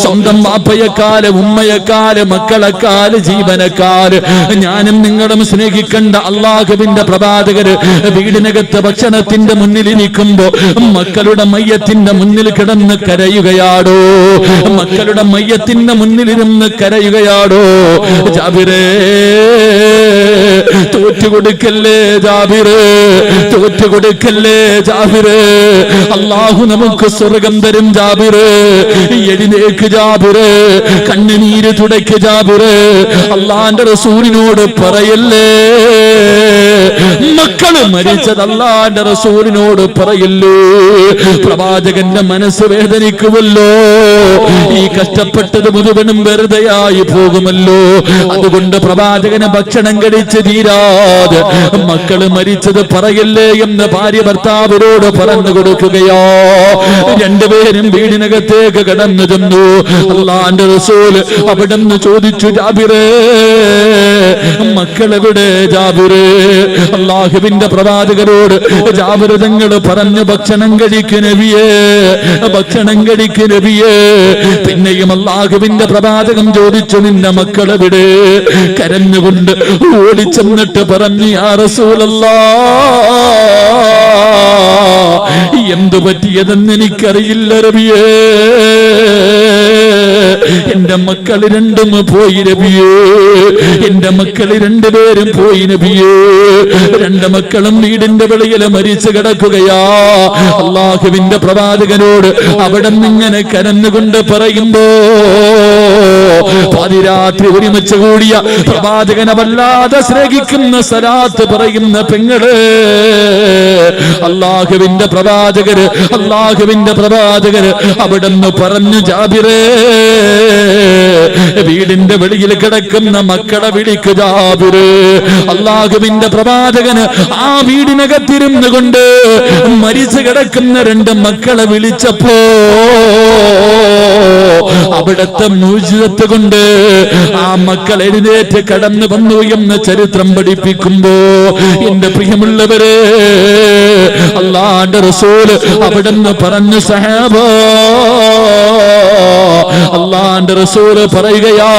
സ്വന്തം വാപ്പയെക്കാല്, ഉമ്മയെക്കാല്, മക്കളെക്കാല്, ജീവനക്കാല്, ഞാനും നിങ്ങളും സ്നേഹിക്കേണ്ട അള്ളാഹുവിന്റെ പ്രവാചകര് വീടിനകത്ത് ഭക്ഷണത്തിന്റെ മുന്നിലിരിക്കുമ്പോ മക്കളുടെ മയ്യത്തിന്റെ മുന്നിൽ കിടന്ന് കരയുകയാടോ? മക്കളുടെ മയ്യത്തിന്റെ മുന്നിലിരുന്ന് കരയുകയാടോ? ജാബിറേ, തോറ്റുകൊടുക്കല്ലേ ജാബിറേ, തോറ്റുകൊടുക്കല്ലേ ജാബിറേ. അള്ളാഹു നമുക്ക് സ്വർഗം തരും ജാബിറേ. എഴുന്നേക്ക് ജാബിറേ, കണ്ണുനീര് തുടയ്ക്ക് ജാബിറേ. അള്ളാന്റെ റസൂലിനോട് പറയല്ലേ, മക്കള് മരിച്ചത് അള്ളാന്റെ റസൂലിനോട് പറയല്ലേ. പ്രവാചകന്റെ മനസ്സ് വേദനിക്കുമല്ലോ. ഈ കഷ്ടപ്പെട്ടത് മുഴുവനും വെറുതെയായി പോകുമല്ലോ. അതുകൊണ്ട് പ്രവാചകന് ഭക്ഷണം കഴിച്ച് തീരാതെ മക്കള് മരിച്ചത് പറയല്ലേ എന്ന് ഭാര്യ ഭർത്താവിനോട് പറഞ്ഞു കൊടുക്കുകയോ. രണ്ടുപേരും വീടിനകത്തേക്ക് കടന്നു ചെന്നു. അള്ളാന്റെ റസൂൽ അവിടെ നിന്ന് ചോദിച്ചു, ജാബിറേ, മക്കളെവിടെ ജാബിറേ? അള്ളാഹുവിന്റെ പ്രവാചകരോട് ജാബിർ തങ്ങൾ പറഞ്ഞു, ഭക്ഷണം കഴിക്ക് നബിയേ, ഭക്ഷണം കഴിക്ക് നബിയേ. പിന്നെയും അള്ളാഹുവിന്റെ പ്രവാചകം ചോദിച്ചു, നിന്റെ മക്കളെവിടെ? കരഞ്ഞുകൊണ്ട് ഓടിച്ചെന്നിട്ട് പറഞ്ഞു, യാ റസൂലല്ലാഹ്, എന്തു പറ്റിയതെന്ന് എനിക്കറിയില്ല നബിയേ. എന്റെ മക്കൾ രണ്ടും പോയി നബിയേ, എന്റെ മക്കൾ രണ്ടുപേരും പോയി നബിയേ. രണ്ട് മക്കളും വീടിന്റെ വെളിയിൽ മരിച്ചു കിടക്കുകയാ. അള്ളാഹുവിന്റെ പ്രവാചകനോട് അവിടെ നിന്നിങ്ങനെ കരഞ്ഞുകൊണ്ട് പറയുമ്പോ പാതിരാത്രി ഒരുമിച്ച് കൂടിയ പ്രവാചകനെ വല്ലാതെ സ്നേഹിക്കുന്ന സലാത്ത് പറയുന്ന പെങ്ങള്, അള്ളാഹുവിന്റെ പ്രവാചകര്, അള്ളാഹുവിന്റെ പ്രവാചകര് അവിടെ നിന്ന് പറഞ്ഞു, ജാബിറേ, വീടിന്റെ വെളിയിൽ കിടക്കുന്ന മക്കളെ വിളിക്ക് ജാബിറേ. അള്ളാഹുവിന്റെ പ്രവാചകന് ആ വീടിനകത്തിരുന്നു കൊണ്ട് മരിച്ചു കിടക്കുന്ന രണ്ട് മക്കളെ വിളിച്ചപ്പോ അവിടത്തെ മുഅ്ജിസത്ത് കൊണ്ട് ആ മക്കൾ എഴുന്നേറ്റ് കടന്നു വന്നു എന്ന് ചരിത്രം പഠിപ്പിക്കുമ്പോ, എന്റെ പ്രിയമുള്ളവരെ, അല്ലാഹുവിന്റെ റസൂൽ അവിടുന്ന് പറഞ്ഞു, സഹാബ, അല്ലാഹുവിന്റെ റസൂൽ പറയുകയാ,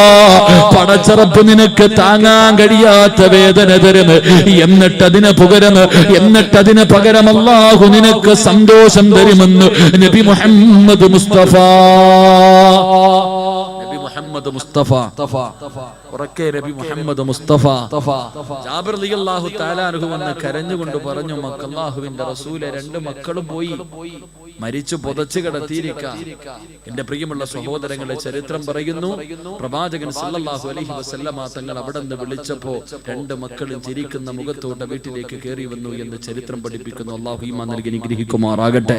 പടച്ചറപ്പ് നിനക്ക് താങ്ങാൻ കഴിയാത്ത വേദന തരും, എന്നിട്ടതിന് പകരം അല്ലാഹു നിനക്ക് സന്തോഷം തരുമെന്ന് നബി മുഹമ്മദ് മുസ്തഫ. നബി മുഹമ്മദ് മുസ്തഫ, ഉറക്കെ നബി മുഹമ്മദ് മുസ്തഫ. ജാബിർ റളിയല്ലാഹു തആല അൻഹു വന്ന് കരഞ്ഞുകൊണ്ട് പറഞ്ഞു, അല്ലാഹുവിന്റെ റസൂലെ, രണ്ട് മക്കളും പോയി, മരിച്ചു പുതച്ചു കിടത്തിയിരിക്കാം. എന്റെ പ്രിയമുള്ള സഹോദരങ്ങളെ, ചരിത്രം പറയുന്നു, പ്രവാചകൻ സല്ലല്ലാഹു അലൈഹി വസല്ലമ തങ്ങൾ അവിടെ നിന്ന് വിളിച്ചപ്പോ രണ്ട് മക്കളും ചിരിക്കുന്ന മുഖത്തോടെ വീട്ടിലേക്ക് കയറി വന്നു എന്ന് ചരിത്രം പഠിപ്പിക്കുന്നു. അല്ലാഹു ഈമാൻ നൽകി അനുഗ്രഹിക്കുമാറാകട്ടെ.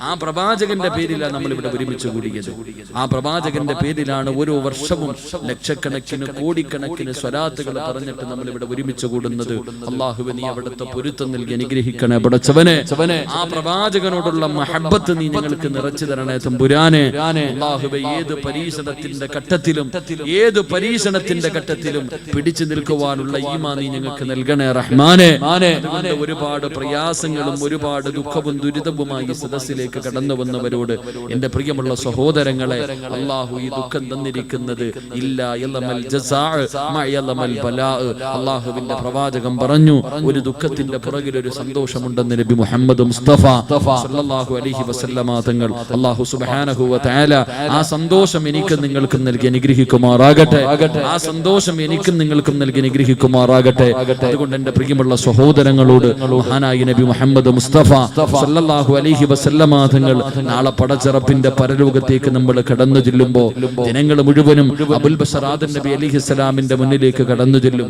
ആ പ്രവാചകന്റെ പേരില നമ്മൾ ഇവിടെ ഒരുമിച്ച് കൂടിയത്. ആ പ്രവാചകന്റെ പേരിലാണ് ഓരോ വർഷവും ലക്ഷക്കണക്കിന് കോടിക്കണക്കിന് സ്വലാത്തുകൾ പറഞ്ഞിട്ട് നമ്മൾ ഇവിടെ ഒരുമിച്ച് കൂടുന്നത്. അല്ലാഹുവേ, നീ അവിടുത്തെ പൊരുത്തം നൽകി അനുഗ്രഹിക്കണേ പടച്ചവനെ. ആ പ്രവാചകനോടുള്ള മഹബ്ബത്ത് നീ ഞങ്ങൾക്ക് നിറച്ചു തരണേ തമ്പുരാനെ. അല്ലാഹുവേ, ഏത് പരീക്ഷണത്തിന്റെ ഘട്ടത്തിലും പിടിച്ചു നിൽക്കുവാനുള്ള ഈമാൻ നീ ഞങ്ങൾക്ക് നൽകണേ റഹ്മാനെ. അതുകൊണ്ട് ഒരുപാട് പ്രയാസങ്ങളും ഒരുപാട് ദുഃഖവും ദുരിതവുമായി സദസ്സിലേക്ക് കടന്നു വന്നവരോട്, എന്റെ പ്രിയമുള്ള സഹോദരങ്ങളെ, അല്ലാഹു ഈ ദുഃഖം തന്നിരിക്കുന്നത് ഇല്ല യലമൽ ജസാ മഅയലമൽ ബലാ. അല്ലാഹുവിന്റെ പ്രവാചകൻ പറഞ്ഞു, ഒരു ദുഃഖത്തിന്റെ പുറകിൽ ഒരു സന്തോഷമുണ്ടെന്ന് നബി മുഹമ്മദ് മുസ്തഫ സല്ലല്ലാഹു അലൈഹി വസല്ലമ തങ്ങൾ. അല്ലാഹു സുബ്ഹാനഹു വ തആല ആ സന്തോഷം എനിക്കും നിങ്ങൾക്കും നൽകി അനുഗ്രഹിക്കുമാറാകട്ടെ. ആ സന്തോഷം എനിക്കും നിങ്ങൾക്കും നൽകി അനുഗ്രഹിക്കുമാറാകട്ടെ. അതുകൊണ്ട് എന്റെ പ്രിയമുള്ള സഹോദരങ്ങളോട്, മഹാനായ നബി മുഹമ്മദ് മുസ്തഫ സല്ലല്ലാഹു അലൈഹി വസല്ലമ തങ്ങൾ നാളെ പടച്ചറപ്പിന്റെ പരലോകത്തേക്ക് നമ്മൾ നമ്മൾ കടന്നു ചെല്ലുമ്പോ ജനങ്ങൾ മുഴുവനും അബുൽ ബശർ ആദം നബി അലൈഹിസ്സലാമിന്റെ മുന്നിലേക്ക് കടന്നു ചെല്ലും.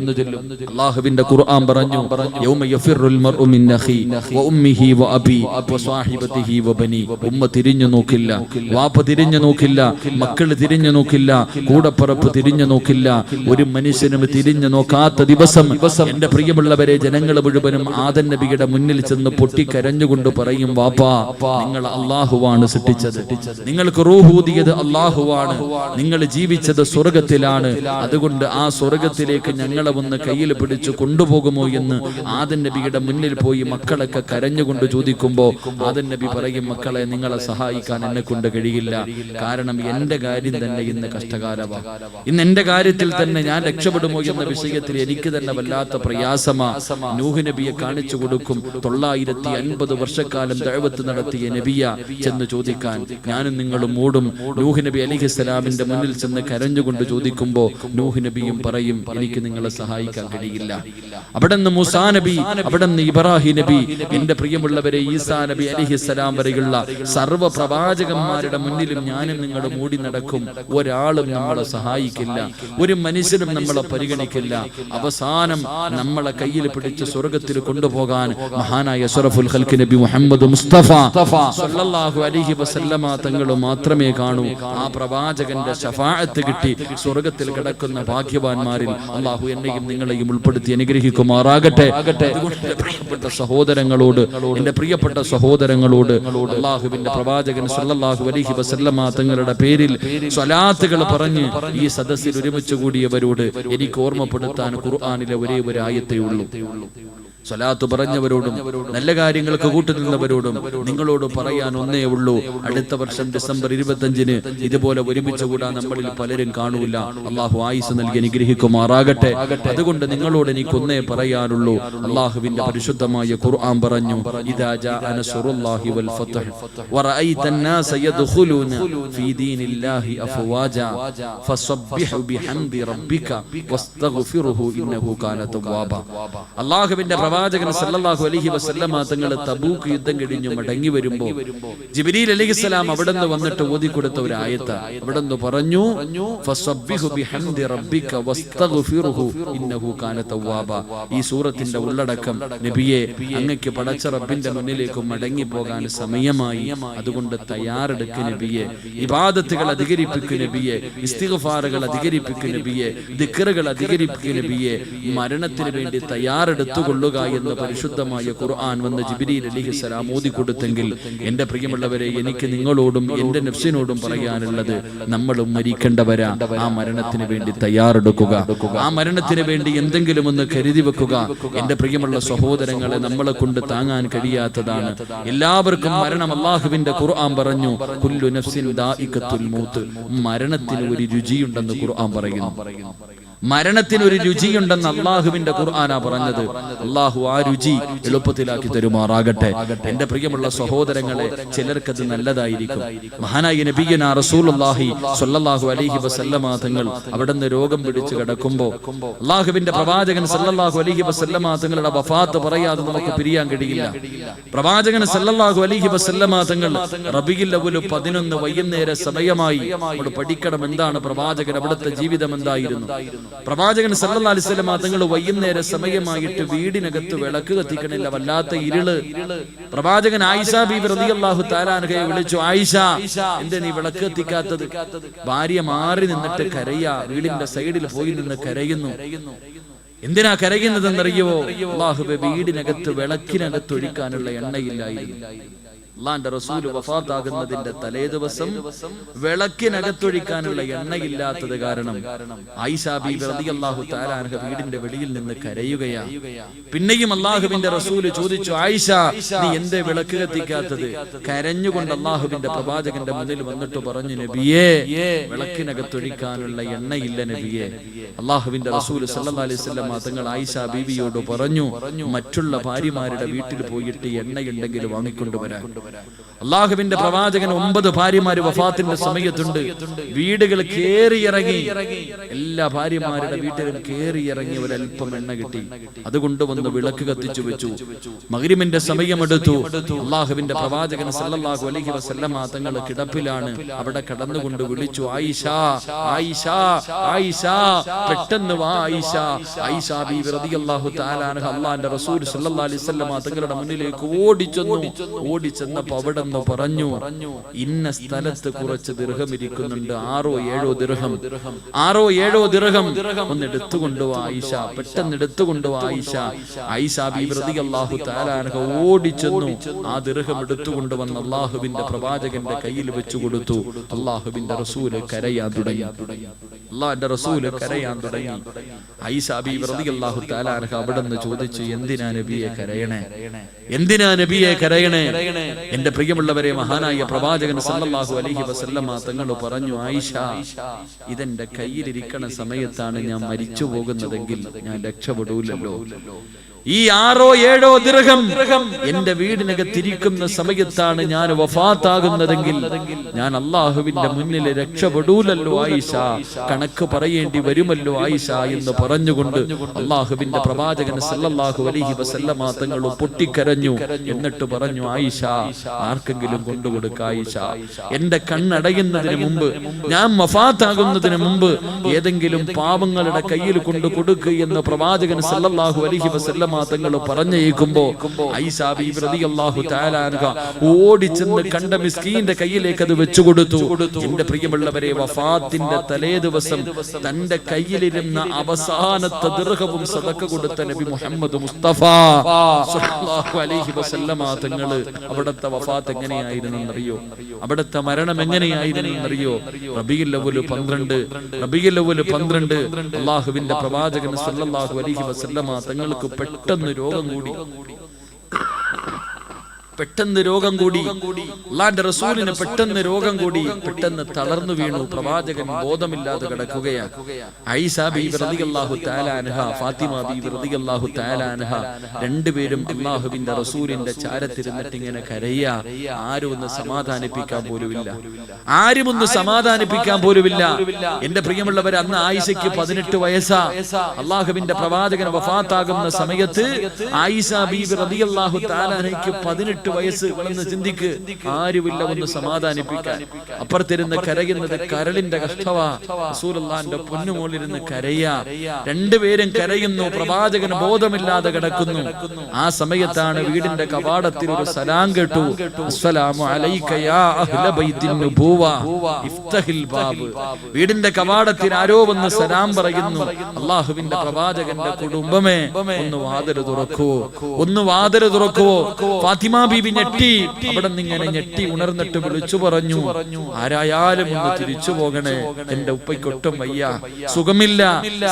അല്ലാഹുവിന്റെ ഖുർആൻ പറഞ്ഞു, യൗമ യഫിറുൽ മർഉ മിൻ അഖി വ ഉമ്മിഹി വ അബി വ സ്വഹിബതിഹി വ ബനി. ഉമ്മ തിരിഞ്ഞു നോക്കില്ല, വാപ്പ തിരിഞ്ഞു നോക്കില്ല, മക്കൾ തിരിഞ്ഞു നോക്കില്ല, കൂടപ്പറപ്പ് തിരിഞ്ഞു നോക്കില്ല. ഒരു മനുഷ്യനും തിരിഞ്ഞു നോക്കാത്ത ദിവസം എന്റെ പ്രിയമുള്ളവരെ ജനങ്ങൾ മുഴുവനും ആദം നബിയുടെ മുന്നിൽ ചെന്ന് പൊട്ടിക്കരഞ്ഞുകൊണ്ട് പറയും, വാപ്പാ നിങ്ങൾ അല്ലാഹുവാണ് സൃഷ്ടിച്ചത്, നിങ്ങൾക്ക് റൂഹ് ഊതിയത് അല്ലാഹുവാണ്, നിങ്ങൾ ജീവിച്ചത് സ്വർഗത്തിലാണ്, അതുകൊണ്ട് ആ സ്വർഗത്തിലേക്ക് ഞങ്ങളെ ഒന്ന് കയ്യിൽ പിടിച്ചു കൊണ്ടുപോകുമോ എന്ന് ആദം നബിയുടെ മുന്നിൽ പോയി മക്കളൊക്കെ കരഞ്ഞുകൊണ്ട് ചോദിക്കുമ്പോ ആദം നബി പറയും, മക്കളെ നിങ്ങളെ സഹായിക്കാൻ എന്നെ കൊണ്ട് കഴിയില്ല, കാരണം എന്റെ കാര്യം തന്നെ ഇന്ന് കഷ്ടകാലമാണ്, ഇന്ന് എന്റെ കാര്യത്തിൽ തന്നെ ഞാൻ രക്ഷപ്പെടുമോ എന്ന വിഷയത്തിൽ എനിക്ക് തന്നെ വല്ലാത്ത പ്രയാസമാ. നൂഹ് നബിയെ കാണിച്ചു കൊടുക്കും, 950 വർഷക്കാലം ദഅവത്ത് നടത്തിയ നബിയ ചെന്ന് ചോദിക്കാൻ ഞാനും നിങ്ങളും ഓടും. നൂഹ് നബി അലൈഹിസ്സലാമിന്റെ മുന്നിൽ ചെന്ന് കരഞ്ഞുകൊണ്ട് ചോദിക്കുമ്പോ നൂഹ് നബിയും പറയും, എനിക്ക് നിങ്ങളെ സഹായിക്കാൻ കഴിയില്ല. അവിടെ നിന്ന് മൂസാ നബി, അവിടെ നിന്ന് ഇബ്രാഹിം നബി, എന്റെ പ്രിയമുള്ളവരെ ഈസാ നബി അലൈഹിസ്സലാം വരെയുള്ള സർവ്വ പ്രവാചകന്മാരുടെ മുന്നിലും ഞാനും നിങ്ങളും മൂടി നടക്കും. ഒരാളും നമ്മളെ സഹായിക്കില്ല, ഒരു മനുഷ്യനും നമ്മളെ പരിഗണിക്കില്ല. അവസാനം നമ്മളെ കയ്യിൽ പിടിച്ച് സ്വർഗത്തിൽ കൊണ്ടുപോകാൻ മഹാനായ അഷ്റഫുൽ ഖൽഖ് നബി മുഹമ്മദ് മുസ്തഫ സ്വല്ലല്ലാഹു അലൈഹി വസല്ലമ തങ്ങൾ മാത്രമേ കാണൂ. ആ പ്രവാചകന്റെ ശഫാഅത്ത് കിട്ടി സ്വർഗത്തിൽ കിടക്കുന്ന ഭാഗ്യവാന്മാരിൽ അല്ലാഹു എന്നെയും നിങ്ങളെയും ഉൾപ്പെടുത്തി അനുഗ്രഹിക്കുമാറാകട്ടെ. പ്രിയപ്പെട്ട സഹോദരങ്ങളോട്, എന്റെ പ്രിയപ്പെട്ട സഹോദരങ്ങളോട് അല്ലാഹുവിന്റെ പ്രവാചകൻ സ്വല്ലല്ലാഹു അലൈഹി വസല്ലമ തങ്ങളുടെ പേരിൽ സ്വലാത്തുകൾ പറഞ്ഞ് ഈ സദസ്സിൽ ഒരുമിച്ച് കൂടിയവരോട് എനിക്ക് ഓർമ്മപ്പെടുത്താൻ ഖുർആനിലെ ഒരേ ഒരു ആയത്തേ ഉള്ളൂ. സ്വലാത്ത് പറഞ്ഞവരോടും നല്ല കാര്യങ്ങൾക്ക് കൂട്ടുനിന്നവരോടും നിങ്ങളോട് പറയാൻ ഒന്നേ ഉള്ളൂ, അടുത്ത വർഷം ഡിസംബർ 25-ന് ഇതുപോലെ ഒരുമിച്ച് കൂടാൻ നമ്മളിൽ പലരും കാണൂല. അള്ളാഹു ആയുസ് നൽകി അനുഗ്രഹിക്കുമാറാകട്ടെ. അതുകൊണ്ട് നിങ്ങളോട് എനിക്ക് ഒന്നേ പറയാനുള്ളൂ, അള്ളാഹുവിന്റെ പരിശുദ്ധമായ ഖുർആൻ പറഞ്ഞു, ഇദാ ജാഅ നസ്റുല്ലാഹി വൽ ഫത്ഹ് വറഅയ്ത അന്നാസ യദ്ഖുലൂന ഫീ ദീനില്ലാഹി അഫ്വാജാ ഫസബ്ബിഹു ബിഹംദി റബ്ബിക വസ്തഗ്ഫിറുഹു ഇന്നഹു കാന തവ്വാബാ. അള്ളാഹുവിന്റെ പ്രവാചകൻ സല്ലല്ലാഹു അലൈഹി വസല്ലമ തങ്ങൾ തബൂക്ക് യുദ്ധം കഴിഞ്ഞു മടങ്ങി വരുമ്പോൾ ജിബ്രീൽ അലൈഹിസ്സലാം അവിടുന്ന് വന്നിട്ട് ഓതി കൊടുത്ത ഒരു ആയത്ത്, അവിടുന്ന് പറഞ്ഞു, ഫസബ്ബിഹു ബിഹംദി റബ്ബിക വസ്തഗ്ഫിറുഹു ഇന്നഹു കാന തവ്വാബാ. ഈ സൂറത്തിന്റെ ഉള്ളടക്കം, നബിയെ അങ്ങക്ക് പടച്ച റബ്ബിന്റെ മുന്നിലേക്ക് മടങ്ങി പോകാൻ സമയമായി, അതുകൊണ്ട് തയ്യാറെടുക്ക് നബിയെ, ഇബാദത്തുകൾ അധികരിപ്പിക്കു നബിയെ, ഇസ്തിഗ്ഫാറുകൾ അധികരിപ്പിക്കു നബിയെ, ദിക്റുകൾ അധികരിപ്പിക്കു നബിയെ, മരണത്തിന് വേണ്ടി തയ്യാറെടുത്തുകൊള്ളുക എന്ന് പരിശുദ്ധമായ ഖുർആൻ വന്ന് ജിബ്രീൽ അലൈഹിസ്സലാം ഓതി കൊടുത്തെങ്കിൽ എന്റെ പ്രിയമുള്ളവരെ, എനിക്ക് നിങ്ങളോടും എന്റെ നഫ്സിനോടും പറയാനുള്ളത്, നമ്മളും മരിക്കേണ്ടവരാ. ആ മരണത്തിന് വേണ്ടി തയ്യാറെടുക്കുക, ആ മരണത്തിന് വേണ്ടി എന്തെങ്കിലും ഒന്ന് കരുതി വെക്കുക. എന്റെ പ്രിയമുള്ള സഹോദരങ്ങളെ, നമ്മളെ കൊണ്ട് താങ്ങാൻ കഴിയാത്തതാണ്. എല്ലാവർക്കും മരണം, അല്ലാഹുവിന്റെ ഖുർആൻ പറഞ്ഞു, കുല്ലു നഫ്സിൻ ദാഇഖത്തുൽ മൗത്ത്, മരണത്തിന് ഒരു രുചിയുണ്ടെന്ന് ഖുർആൻ പറയുന്നു. മരണത്തിന് ഒരു രുചിയുണ്ടെന്ന് അള്ളാഹുവിന്റെ ഖുർആനാ പറഞ്ഞത്. അള്ളാഹു ആ രുചി എളുപ്പത്തിലാക്കി തരുമാറാകട്ടെ. എന്റെ പ്രിയമുള്ള സഹോദരങ്ങളെ, ചിലർക്കത് നല്ലതായിരിക്കും. മഹാനായ നബിയനാ റസൂലുള്ളാഹി സ്വല്ലല്ലാഹു അലൈഹി വസല്ലമ തങ്ങൾ അവിടുന്ന് രോഗം പിടിച്ച് കിടക്കുമ്പോൾ അള്ളാഹുവിന്റെ പ്രവാചകൻ സല്ലല്ലാഹു അലൈഹി വസല്ലമ തങ്ങളുടെ വഫാത്ത് പറയാതെ നമുക്ക് പിരിയാൻ കഴിയില്ല. പ്രവാചകൻ സല്ലല്ലാഹു അലൈഹി വസല്ലമ തങ്ങൾ റബീഉൽ അവ്വൽ 11 വൈകുന്നേര സമയമായി. നമ്മൾ പഠിക്കണം എന്താണ് പ്രവാചകൻ, അവിടുത്തെ ജീവിതം എന്തായിരുന്നു. പ്രവാചകൻ സല്ലല്ലാഹു അലൈഹി വസല്ലം തങ്ങൾ വൈകുന്നേര സമയമായിട്ട് വീടിനകത്ത് വിളക്ക് കത്തിക്കണില്ല, വല്ലാത്ത ഇരുള്. പ്രവാചകൻ ആയിഷ ബീബി റളിയല്ലാഹു തആല അൻഹയെ വിളിച്ചു, ആയിഷ എന്തേ നീ വിളക്ക് കത്തിക്കാത്തത്? ഭാര്യ മാറി നിന്നിട്ട് കരയാ, വീടിന്റെ സൈഡിൽ പോയി നിന്ന് കരയുന്നു. എന്തിനാ കരയുന്നതെന്നറിയോ? അല്ലാഹുവേ, വീടിനകത്ത് വിളക്കിനകത്ത് ഒഴിക്കാനുള്ള എണ്ണയില്ലായിരുന്നു. അല്ലാഹുവിന്റെ റസൂൽ വഫാത്താകുന്നതിന്റെ തലേ ദിവസം വിളക്കിനകത്തൊഴിക്കാനുള്ള എണ്ണയില്ലാത്തത് കാരണം ആയിഷ ബീബി റളിയല്ലാഹു തആല അൻഹ വീടിന്റെ വെളിയിൽ നിന്ന് കരയുകയാ. പിന്നെയും അല്ലാഹുവിന്റെ റസൂൽ ചോദിച്ചു, ആയിഷ നീ എന്തേ വിളക്ക് കത്തിക്കാത്തത്? കരഞ്ഞുകൊണ്ട് അല്ലാഹുവിന്റെ പ്രവാചകന്റെ മുന്നിൽ വന്നിട്ട് പറഞ്ഞു, നബിയേ, വിളക്കിനകത്തൊഴിക്കാനുള്ള എണ്ണയില്ല നബിയേ. അല്ലാഹുവിന്റെ റസൂൽ സല്ലല്ലാഹു അലൈഹി വസല്ലം തങ്ങൾ ആയിഷ ബീവിയോട് പറഞ്ഞു, മറ്റുള്ള ഭാര്യമാരുടെ വീട്ടിൽ പോയിട്ട് എണ്ണയുണ്ടെങ്കിൽ വാങ്ങിക്കൊണ്ടുവരാൻ. അള്ളാഹുവിന്റെ പ്രവാചകൻ 9 ഭാര്യമാര് വഫാത്തിന്റെ സമയത്തുണ്ട്. വീടുകൾ കേറിയിറങ്ങി, എല്ലാ ഭാര്യമാരുടെ വീട്ടിലും കേറിയിറങ്ങി ഒരൽപ്പം എണ്ണ കിട്ടി. അതുകൊണ്ട് വന്ന് വിളക്ക് കത്തിച്ചു വെച്ചു. മഗ്രിബിന്റെ സമയമെടുത്തു. അള്ളാഹുവിന്റെ പ്രവാചകൻ സല്ലല്ലാഹു അലൈഹി വസല്ലമ തങ്ങൾ കിടപ്പിലാണ്. അവിടെ കടന്നുകൊണ്ട് വിളിച്ചു, ആയിഷ ആയിഷ ആയിഷ, പെട്ടെന്ന് വാ ആയിഷ. ആയിഷ ബീവി റളിയല്ലാഹു തആല അൻഹ അല്ലാഹുവിന്റെ റസൂൽ സല്ലല്ലാഹു അലൈഹി വസല്ലമ തങ്ങളുടെ മുന്നിലേക്ക് ഓടിച്ചെന്നപ്പോൾ അവിടെ പറഞ്ഞു, ഇന്ന സ്ഥലത്ത് കുറച്ച് ദിർഹം ഇരിക്കുന്നുണ്ട്, 6-7 ദിർഹം, 6-7 ദിർഹം ഒന്ന് എടുത്തുകൊണ്ടുവാ ആയിഷ, പെട്ടെന്ന് എടുത്തുകൊണ്ടുവാ ആയിഷ. ആയിഷ ബീവി റളിയല്ലാഹു തആല അൻഹ ഓടിച്ചെന്നു. ആ ദിർഹം എടുത്തുകൊണ്ടുവന്ന് അള്ളാഹുവിന്റെ പ്രവാചകന്റെ കയ്യിൽ വെച്ചു കൊടുത്തു. അള്ളാഹുവിന്റെ റസൂല് കരയാൻ തുടങ്ങി. അള്ളാഹുവിന്റെ റസൂല് കരയാൻ തുടങ്ങി. ആയിഷ ബീവി റളിയല്ലാഹു തആല അൻഹ അവിടുന്ന് ചോദിച്ചു, എന്തിനാ നബിയെ കരയണേ, എന്തിനാ നബിയെ കരയണേ? എന്റെ പ്രിയമുള്ളവരെ, മഹാനായ പ്രവാചകൻ സല്ലല്ലാഹു അലൈഹി വസല്ലമ തങ്ങൾ പറഞ്ഞു, ആയിഷ, ഇതെന്റെ കയ്യിലിരിക്കണ സമയത്താണ് ഞാൻ മരിച്ചു പോകുന്നതെങ്കിൽ ഞാൻ രക്ഷപ്പെടൂലല്ലോ. ഈ 6-7 ദിർഹം എന്റെ വീടിനകത്തിരിക്കുന്ന സമയത്താണ് ഞാൻ വഫാത്താകുന്നതെങ്കിൽ ഞാൻ അള്ളാഹുവിന്റെ മുന്നിൽ രക്ഷപ്പെടൂലല്ലോ ആയിഷ, കണക്ക് പറയേണ്ടി വരുമല്ലോ ആയിഷ എന്ന് പറഞ്ഞുകൊണ്ട് അള്ളാഹുവിന്റെ പ്രവാചകൻ സല്ലല്ലാഹു അലൈഹി വസല്ലമ തങ്ങൾ പൊട്ടിക്കരഞ്ഞു. എന്നിട്ട് പറഞ്ഞു, ആയിഷ, ആർക്കെങ്കിലും കൊണ്ടുകൊടുക്ക ആയിഷ, എന്റെ കണ്ണടയുന്നതിന് മുമ്പ്, ഞാൻ വഫാത്താകുന്നതിന് മുമ്പ് ഏതെങ്കിലും പാവങ്ങളുടെ കയ്യിൽ കൊണ്ടു കൊടുക്കുക എന്ന് പ്രവാചകൻ സല്ലല്ലാഹു അലൈഹി വസല്ലമ തങ്ങൾ പറഞ്ഞേക്കുമ്പോ ആയിഷ ബീവി റളിയല്ലാഹു തആല അൻഹ ഓടിച്ചെന്ന് കണ്ട മിസ്കീന്റെ കയ്യിലേക്ക് അത് വെച്ചു കൊടുത്തു. എന്റെ പ്രിയമുള്ളവരെ, വഫാത്തിന്റെ തലേ ദിവസം തന്റെ കയ്യിലിരുന്ന അവസാനത്തെ ദിർഹവും സദഖ കൊടുത്ത നബി മുഹമ്മദ് മുസ്തഫ സല്ലല്ലാഹു അലൈഹി വസല്ലമ തങ്ങൾ അവിടുത്തെ വഫാത്ത് എങ്ങനെയായിരുന്നെന്നറിയോ? അവിടുത്തെ മരണം എങ്ങനെയായിരുന്നെന്നറിയോ? റബീഉൽ അവ്വൽ 12 അള്ളാഹുവിന്റെ പ്രവാചകൻ സല്ലല്ലാഹു അലൈഹി വസല്ലമ തങ്ങൾക്ക് പെട്ടെന്ന് രോഗം കൂടി. അല്ലാഹുവിന്റെ റസൂലിന് പെട്ടെന്ന് രോഗം കൂടി. പെട്ടെന്ന് തളർന്നു വീണു. പ്രവാചകൻ ബോധമില്ലാതെ കിടക്കുകയാണ്. ആയിഷ ബീവി റളിയല്ലാഹു തആല അൻഹ, ഫാത്തിമ ബീവി റളിയല്ലാഹു തആല അൻഹ രണ്ടുപേരും അല്ലാഹുവിന്റെ റസൂലിന്റെ ചാരത്തിരുന്നിട്ട് ഇങ്ങനെ കരയാ. ആരും ഒന്ന് സമാധാനിപ്പിക്കാൻ പോലുമില്ല, ആരും ഒന്ന് സമാധാനിപ്പിക്കാൻ പോലുമില്ല. എന്റെ പ്രിയമുള്ളവർ, അന്ന് ആയിഷയ്ക്ക് 18 വയസ്സാ. അല്ലാഹുവിന്റെ പ്രവാചകൻ വഫാത്താകുന്ന സമയത്ത് ആയിഷ ബീവി റളിയല്ലാഹു തആല അൻഹയ്ക്ക് 18 വയസ്സ്. വളർന്ന് ചിന്തിക്ക്, ആരുമില്ല ഒന്ന് സമാധാനിപ്പിക്കാൻ. അപ്പുറത്തിരുന്ന് കരയുന്നത് കരളിന്റെ കഷ്ടവാ. റസൂലുള്ളാഹിന്റെ പൊന്നുമോളിരുന്ന് കരയാ. രണ്ടുപേരും കരയുന്നു. പ്രവാചകൻ ബോധമില്ലാതെ കിടക്കുന്നു. ആ സമയത്താണ് വീടിന്റെ കവാടത്തിൽ ഒരു സലാം കേട്ടു. അസ്സലാമു അലൈക യാ അഹ്ല ബൈത്തിൻ നുബുവ ഇഫ്തഹിൽ ബാബ്. വീടിന്റെ കവാടത്തിൽ ആരോ വന്ന് സലാം പറയുന്നു. അല്ലാഹുവിന്റെ പ്രവാചകന്റെ കുടുംബമേ, ഒന്ന് വാതിൽ തുറക്കൂ, ഒന്ന് വാതിൽ തുറക്കൂ. ഫാത്തിമ ബീബി ഞെട്ടി. അവിടെ നിന്നിങ്ങനെ ഞെട്ടി ഉണർന്നിട്ട് വിളിച്ചു പറഞ്ഞു, ആരായാലും ഒന്ന് തിരിച്ചു പോകണേ, എന്റെ ഉപ്പയ്ക്കൊട്ടും വയ്യ, സുഖമില്ല,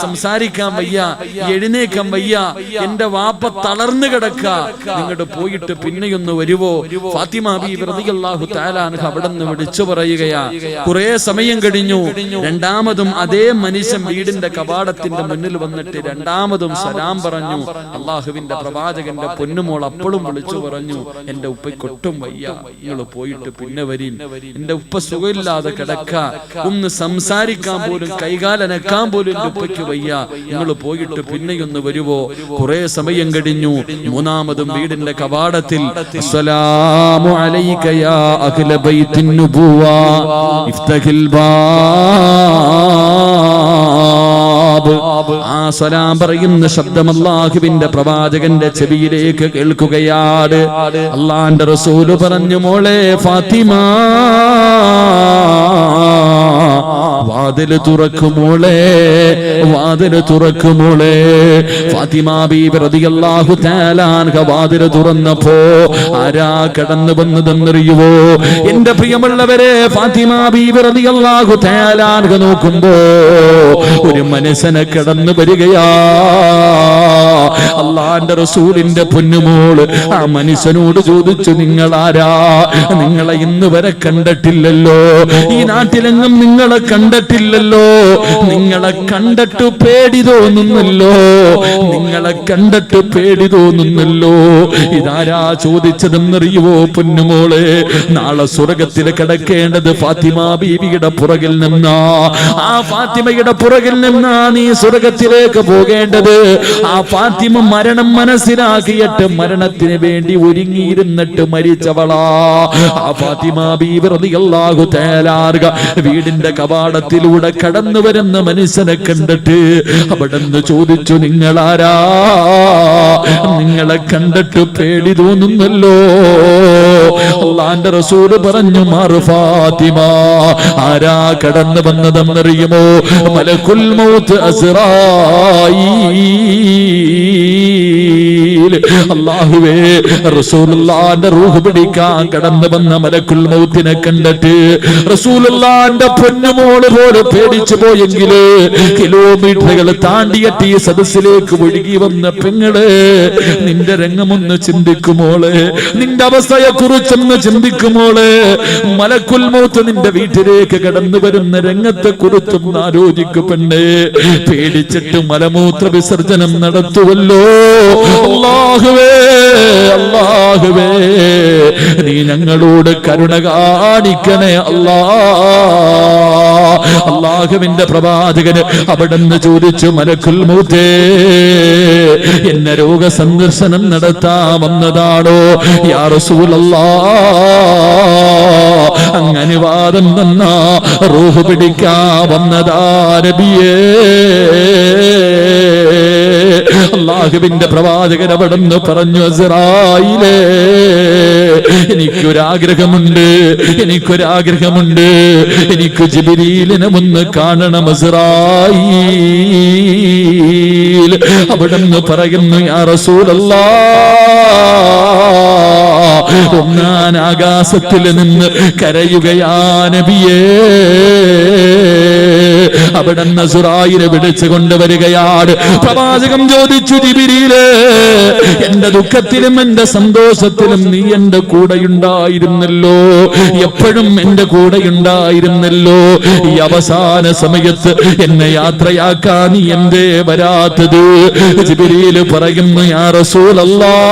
സംസാരിക്കാൻ വയ്യ, എഴുന്നേക്കാൻ വയ്യ, എന്റെ വാപ്പ തളർന്നു കിടക്ക, നിങ്ങോട്ട് പോയിട്ട് പിന്നെയൊന്ന് വരുവോ? ഫാത്തിമ ബീബി റളിയല്ലാഹു തആല അൻഹ അവിടെ നിന്ന് വിളിച്ചു പറയുകയാ. കുറെ സമയം കഴിഞ്ഞു. രണ്ടാമതും അതേ മനുഷ്യൻ വീടിന്റെ കവാടത്തിന്റെ മുന്നിൽ വന്നിട്ട് രണ്ടാമതും സലാം പറഞ്ഞു. അള്ളാഹുവിന്റെ പ്രവാചകന്റെ പൊന്നുമോൾ അപ്പോഴും വിളിച്ചു പറഞ്ഞു, എന്റെ ഉപ്പയ്ക്കൊട്ടും വയ്യ, നിങ്ങൾ പോയിട്ട് പിന്നെ വരീൻ, എന്റെ ഉപ്പ സുഖമില്ലാതെ കിടക്ക, ഒന്ന് സംസാരിക്കാൻ പോലും, കൈകാലനക്കാൻ പോലും എന്റെ ഉപ്പയ്ക്ക് വയ്യ, നിങ്ങൾ പോയിട്ട് പിന്നെയൊന്ന് വരുവോ? കുറെ സമയം കഴിഞ്ഞു. മൂന്നാമതും വീടിന്റെ കവാടത്തിൽ അസ്സലാമു അലൈക യാ അഹ്ല ബൈത്തിൻ നുബുവ ഇഫ്തഹിൽ ബാബ്. ആ സലാം പറയുന്ന ശബ്ദം അല്ലാഹുവിന്റെ പ്രവാചകന്റെ ചെവിയിലേക്ക് കേൾക്കുകയാണ്. അല്ലാഹുവിന്റെ റസൂൽ പറഞ്ഞു, മോളെ ഫാത്തിമ, വാതില് തുറക്കുമോളെ, വാതില് തുറക്കുമോളെ. ഫാത്തിമ ബീബി റളിയല്ലാഹു തആല അൻഹ വാതില് തുറന്നപ്പോ ആരാ കടന്നു വന്നതെന്നറിയുവോ? എന്റെ പ്രിയമുള്ളവരെ, ഫാത്തിമ ബീബി റളിയല്ലാഹു തആല അൻഹ നോക്കുമ്പോ ഒരു മനുഷ്യനെ കടന്നു വരികയാ. അല്ലാഹുവിന്റെ റസൂലിന്റെ പൊന്നുമോള് ആ മനുഷ്യനോട് ചോദിച്ചു, നിങ്ങളാരാ? നിങ്ങളെ ഇന്ന് വരെ കണ്ടിട്ടില്ലല്ലോ, ഈ നാട്ടിലെങ്ങും നിങ്ങളെ കണ്ടിട്ടില്ലല്ലോ, നിങ്ങളെ കണ്ടിട്ട് പേടി തോന്നുന്നല്ലോ, നിങ്ങളെ കണ്ടിട്ട് പേടി തോന്നുന്നല്ലോ. ഇതാരാ ചോദിച്ചതെന്നറിയുവോ പൊന്നുമോളെ? നാളെ സ്വർഗത്തിൽ കിടക്കേണ്ടത് ഫാത്തിമ ബീവിയുടെ പുറകിൽ നിന്നാ. ആ ഫാത്തിമയുടെ പുറകിൽ നിന്നാ നീ സ്വർഗത്തിലേക്ക് പോകേണ്ടത്. ആ ഫാത്തിമ മരണം മനസ്സിലാക്കിയിട്ട് മരണത്തിന് വേണ്ടി ഒരുങ്ങിയിരുന്നിട്ട് മരിച്ചവളാ. ആ ഫാത്തിമ ബീവി റളിയല്ലാഹു തആല വീടിന്റെ കവാടത്തിലൂടെ കടന്നു വരുന്ന മനുഷ്യനെ കണ്ടിട്ട് അവിടെന്ന് ചോദിച്ചു, നിങ്ങളാരാ? നിങ്ങളെ കണ്ടിട്ട് പേടി തോന്നുന്നല്ലോ. അല്ലാഹുവിന്റെ റസൂല് പറഞ്ഞു, മാറു ഫാത്തിമ. ആരാ കടന്നു വന്നതെന്നറിയുമോ? മലക്കുൽ മൗത്ത് അസ്റായീൽ. അല്ലാഹുവേ, റസൂലുള്ളാഹിന്റെ റൂഹ് പിടിക്കാൻ കടന്നു വന്ന മലക്കുൽ മൗത്തിനെ കണ്ടിട്ട് റസൂലുള്ളാഹിന്റെ പൊന്നുമോള് പോലെ പേടിച്ചു പോയെങ്കില് കിലോമീറ്ററുകൾ താണ്ടിയിട്ട് ഈ സദസ്സിലേക്ക് ഒഴുകി വന്ന പെങ്ങള്, നിന്റെ രംഗമൊന്ന് ചിന്തിക്കുമോളെ, നിന്റെ അവസ്ഥയെ കുറിച്ചൊന്ന് ചിന്തിക്കുമോളെ. മലക്കുൽ മൗത്ത് നിന്റെ വീട്ടിലേക്ക് കടന്നു വരുന്ന രംഗത്തെ കുറിച്ചൊന്ന് ആലോചിക്കു പെണ്ണേ. പേടിച്ചിട്ട് മലമൂത്ര വിസർജനം നടത്തുവല്ലോ. അല്ലാഹുവേ, അല്ലാഹുവേ, നീ ഞങ്ങളോട് കരുണ കാണിക്കണേ അല്ലാ. അല്ലാഹുവിന്റെ പ്രവാചകന് അവിടെന്ന് ചോദിച്ചു, മലക്കുൽ മൗത്തേ, എന്നെ രോഗസന്ദർശനം നടത്താൻ വന്നതാണോ? യാ റസൂലല്ലാഹ്, അങ്ങ് അനുവാദം തന്നാ റൂഹ് പിടിക്കാൻ വന്നതാ നബിയേ. അല്ലാഹുവിന്റെ പ്രവാചകൻ അവിടെന്ന് പറഞ്ഞു, അസ്റായീലേ, എനിക്കൊരാഗ്രഹമുണ്ട്, എനിക്കൊരാഗ്രഹമുണ്ട്, എനിക്ക് ജിബ്രീലിനെ ഒന്ന് കാണണം അസ്റായീൽ. അവിടെന്ന് പറയുന്നു, യാ റസൂലല്ലാഹ്, ഒന്നാൻ ആകാശത്തിൽ നിന്ന് കരയുകയാ നബിയേ. അവിടെന്ന് അസ്റായീലിനെ വിളിച്ചു കൊണ്ടുവരികയാണ്. പ്രവാചകൻ ചോദിച്ചു, ജിബ്രീലേ, എന്റെ ദുഃഖത്തിലും എന്റെ സന്തോഷത്തിലും നീ എന്റെ കൂടെയുണ്ടായിരുന്നല്ലോ, എപ്പോഴും എന്റെ കൂടെയുണ്ടായിരുന്നല്ലോ. ഈ അവസാന സമയത്ത് എന്നെ യാത്രയാക്കാൻ നീ എന്തേ വരാത്തത്? ജിബ്രീൽ പറയുന്നു, യാ റസൂലല്ലാഹ്,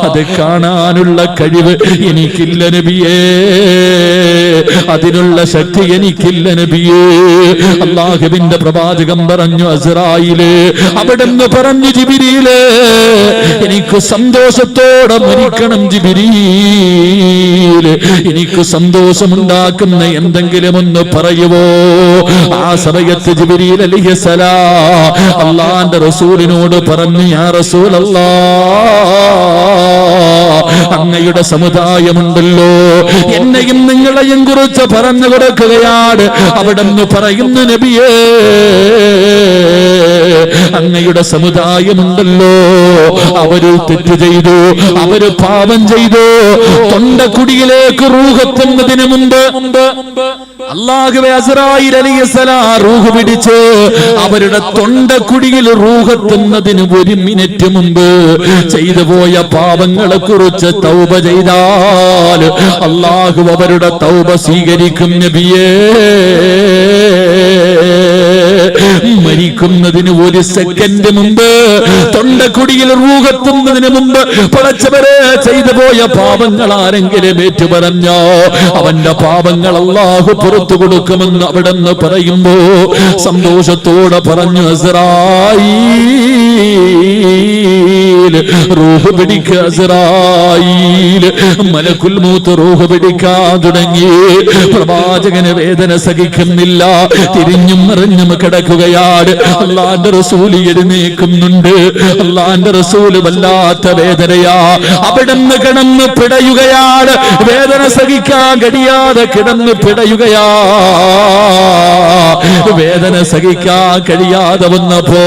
അത് കാണാനുള്ള കഴിവ് എനിക്കില്ല നബിയേ, അതിനുള്ള ശക്തി എനിക്കില്ല നബിയേ. അല്ലാഹുവിന്റെ പ്രവാചകൻ പറഞ്ഞു, അസ്റായീലേ, അവിടെന്ന് പറഞ്ഞു, ജിബ്രീലേ, എനിക്ക് സന്തോഷത്തോടെ മരിക്കണം ജിബ്രീൽ, എനിക്ക് സന്തോഷമുണ്ടാക്കുന്ന എന്തെങ്കിലും ഒന്ന് പറയുവോ? ആ സമയത്ത് ജിബ്രീൽ അലൈഹിസ്സലാം അല്ലാഹുവിന്റെ റസൂലിനോട് പറഞ്ഞു, യാ റസൂലല്ലാഹ്, അങ്ങയുടെ സമുദായമുണ്ടല്ലോ, എന്നെയും നിങ്ങളെയും കുറിച്ച് പറഞ്ഞു കൊടുക്കുകയാണ്. അവിടെന്ന് പറയുന്നു, നബിയേ, അങ്ങയുടെ സമുദായമുണ്ടല്ലോ, അവര് തെറ്റ് ചെയ്തു, അവര് പാപം ചെയ്തു. തൊണ്ടക്കുടിയിലേക്ക് റൂഹെത്തുന്നതിന് മുമ്പ് അല്ലാഹുവേ, അസ്റായീൽ അലൈഹിസ്സലാം റൂഹ് പിടിച്ച് അവരുടെ തൊണ്ടക്കുടിയിൽ റൂഹെത്തുന്നതിന് 1 മിനിറ്റ് മുമ്പ് ചെയ്തു പോയ പാപങ്ങളെ കുറിച്ച് തൗബ ചെയ്താൽ അല്ലാഹു അവരുടെ തൗബ സ്വീകരിക്കും നബിയേ. മരിക്കുന്നതിന് 1 സെക്കൻഡ് മുമ്പ്, തൊണ്ടക്കുടിയിൽ റൂഹെത്തുന്നതിന് മുമ്പ് പടച്ചവരെ ചെയ്തു പോയ പാപങ്ങൾ ആരെങ്കിലും ഏറ്റുപറഞ്ഞോ അവന്റെ പാപങ്ങൾ അല്ലാഹു പുറത്തു കൊടുക്കുമെന്ന് അവിടെന്ന് പറയുമ്പോ സന്തോഷത്തോടെ പറഞ്ഞു, അസ്റായീൽ റൂഹ് പിടിക്ക, അസ്റായീൽ. മലക്കുൽ മൗത്ത് റൂഹ് പിടിക്കാൻ തുടങ്ങി. പ്രവാചകന് വേദന സഹിക്കുന്നില്ല, തിരിഞ്ഞും മറിഞ്ഞും കിടക്കുകയാണ്. അല്ലാഹുവിന്റെ റസൂൽ എഴുന്നേൽക്കുന്നുണ്ട്. അല്ലാഹുവിന്റെ റസൂൽ വല്ലാത്ത വേദനയാ, അവിടെന്ന് കിടന്ന് പിടയുകയാണ്. വേദന സഹിക്കാൻ കഴിയാതെ കിടന്ന് പിടയുകയാ. വേദന സഹിക്കാൻ കഴിയാതെ വന്നപ്പോ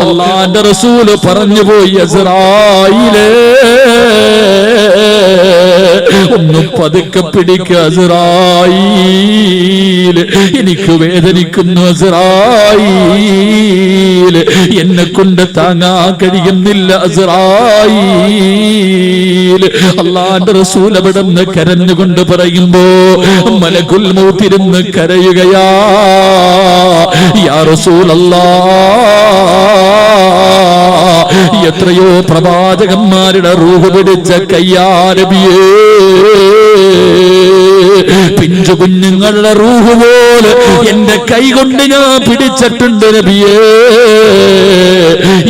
അല്ലാഹുവിന്റെ റസൂൽ പറഞ്ഞുപോയി, അസ്റായീലേ, ഒന്ന് പതുക്കെ പിടിക്ക അസ്റായീൽ. എനിക്ക് വേദനിക്കുന്നു അസ്റായീൽ, എന്നെ കൊണ്ട് താങ്ങാൻ കഴിയുന്നില്ല അസ്റായീൽ. അല്ലാഹുവിന്റെ റസൂൽ അവിടുന്ന് കരഞ്ഞുകൊണ്ട് പറയുമ്പോ മലക്കുൽ മൗത്ത് ഇരുന്ന് കരയുകയാ. യാ റസൂലല്ലാഹ്, എത്രയോ പ്രവാചകന്മാരുടെ റൂഹ് പിടിച്ച കയ്യാ നബിയേ, പിഞ്ചു കുഞ്ഞുങ്ങളുടെ റൂഹ് പോലെ എന്റെ കൈ കൊണ്ട് ഞാൻ പിടിച്ചിട്ടുണ്ട് നബിയേ.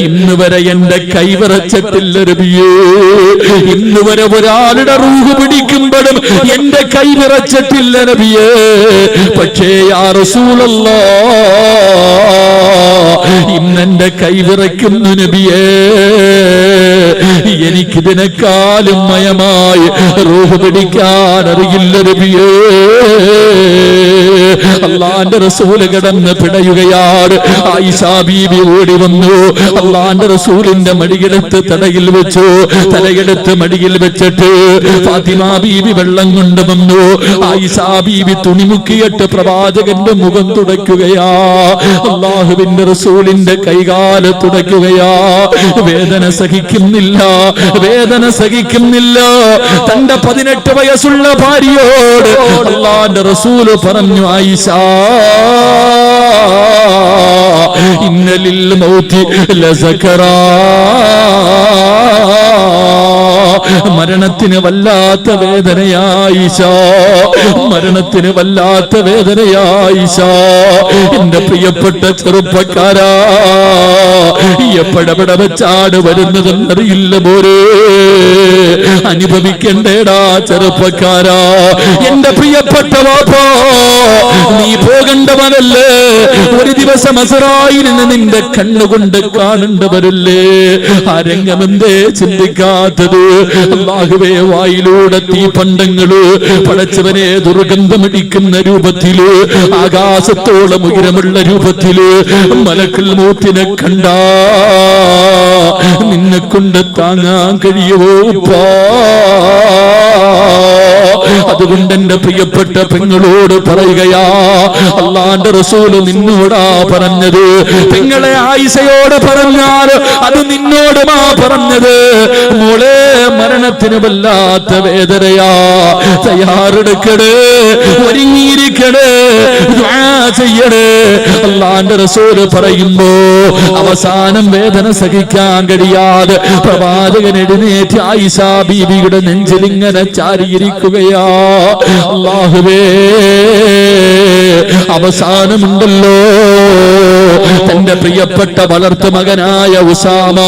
ഇന്ന് വരെ എന്റെ കൈ വിറച്ചിട്ടില്ല നബിയേ. ഇന്ന് വരെ ഒരാളുടെ റൂഹ് പിടിക്കുമ്പോഴും എന്റെ കൈ വിറച്ചിട്ടില്ല നബിയേ. പക്ഷേ യാ റസൂലല്ലാഹ്, ഇന്നെന്റെ കൈ വിറയ്ക്കുന്നു നബിയേ. എനിക്കിതിനെക്കാളും മയമായി റൂഹ് പിടിക്കാൻ അറിയില്ല നബിയേ. അല്ലാഹുവിന്റെ റസൂൽ കിടന്ന് പിടയുകയാണ്. ആയിഷാ ബീവി ഓടി വന്നു. അല്ലാഹുവിന്റെ റസൂലിന്റെ മടിയെടുത്ത് തലയിൽ വെച്ചു. തലയെടുത്ത് മടിയിൽ വെച്ചിട്ട് ഫാത്തിമ ബീവി വെള്ളം കൊണ്ടുവന്നു. ആയിഷാ ബീവി തുണിമുക്കിയിട്ട് പ്രവാചകന്റെ മുഖം തുടയ്ക്കുകയാ. അല്ലാഹുവിന്റെ റസൂലിന്റെ കൈകാല് തുടയ്ക്കുകയാ. വേദന സഹിക്കുന്നില്ല, വേദന സഹിക്കുന്നില്ല. തന്റെ 18 വയസ്സുള്ള ഭാര്യയോട് അല്ലാഹുവിന്റെ റസൂൽ പറഞ്ഞു, ആയിഷാ, ഇന്നലിൽ മൗതി ലസകറാ, മരണത്തിന് വല്ലാത്ത വേദനയായിഷാ, മരണത്തിന് വല്ലാത്ത വേദനയായിഷാ. എന്റെ പ്രിയപ്പെട്ട ചെറുപ്പക്കാരാ, എപ്പോഴെവിടെ വെച്ചാണ് വരുന്നതെന്നറിയില്ല പോരെ. അനുഭവിക്കണ്ടേടാ ചെറുപ്പക്കാരാ. എന്റെ പ്രിയപ്പെട്ട വാപ്പാ, നീ പോകേണ്ടവനല്ലേ. ഒരു ദിവസം അസ്റായീലിനെ നിന്റെ കണ്ണുകൊണ്ട് കാണേണ്ടവരല്ലേ. ആ രംഗമെന്തേ ചിന്തിക്കാത്തത്? അല്ലാഹുവേ, വായിലൂടെ തീപണ്ടങ്ങള് പടച്ചവനെ ദുർഗന്ധമടിക്കുന്ന രൂപത്തില്, ആകാശത്തോളം ഉയരമുള്ള രൂപത്തില് മലക്കുൽ മൗത്തിനെ കണ്ടാ നിന്നെ കൊണ്ട് താങ്ങാൻ കഴിയുമോ? അതുകൊണ്ട് എന്റെ പ്രിയപ്പെട്ട പെങ്ങളോട് പറയുകയാ, അല്ലാഹുവിന്റെ റസൂല് നിന്നോടാ പറഞ്ഞത്. പെങ്ങളെ ആയിഷയോട് പറഞ്ഞാൽ അത് നിന്നോടുമാ പറഞ്ഞത്. മോളെ, മരണത്തിന് വല്ലാത്ത വേദനയാ. തയ്യാറെടുക്കണേ, ഒരുങ്ങിയിരിക്കണേ, ദുആ ചെയ്യണേ. അല്ലാഹുവിന്റെ റസൂല് പറയുമ്പോ അവസാനം വേദന സഹിക്കാൻ കഴിയാതെ പ്രവാചകൻ എഴുന്നേറ്റ് ആയിഷാ ബീവിയുടെ നെഞ്ചിലിങ്ങനെ ചാരിയിരിക്കുകയാ. അല്ലാഹുവേ, അവസാനമുണ്ടല്ലോ. തന്റെ പ്രിയപ്പെട്ട വളർത്തു മകനായ ഉസാമ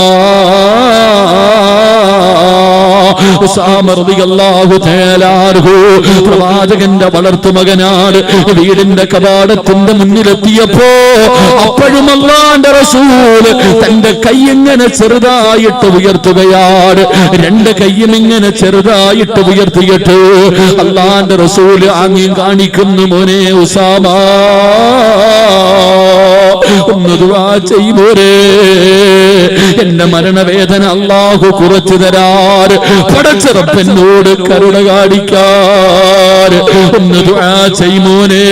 പ്രവാചകന്റെ വളർത്തു മകനാണ്. വീടിന്റെ കവാടത്തിന്റെ മുന്നിലെത്തിയപ്പോ അപ്പോഴും അല്ലാഹുവിന്റെ റസൂല് തന്റെ കൈ ഇങ്ങനെ ചെറുതായിട്ട് ഉയർത്തുകയാണ്. രണ്ട് കൈയും ഇങ്ങനെ ചെറുതായിട്ട് ഉയർത്തിയിട്ട് അല്ലാഹുവിന്റെ റസൂല് ആംഗ്യം കാണിക്കുന്നു, മോനെ ഉസാമ, ഒന്ന് ദുആ ചെയ്യുമോരേ, എന്റെ മരണവേദന അല്ലാഹു കുറച്ചു തരാറ്, പടച്ചറപ്പനോട് കരുണ കാണിക്കാറ്, ഒന്ന് ദുആ ചെയ്യുമോനെ.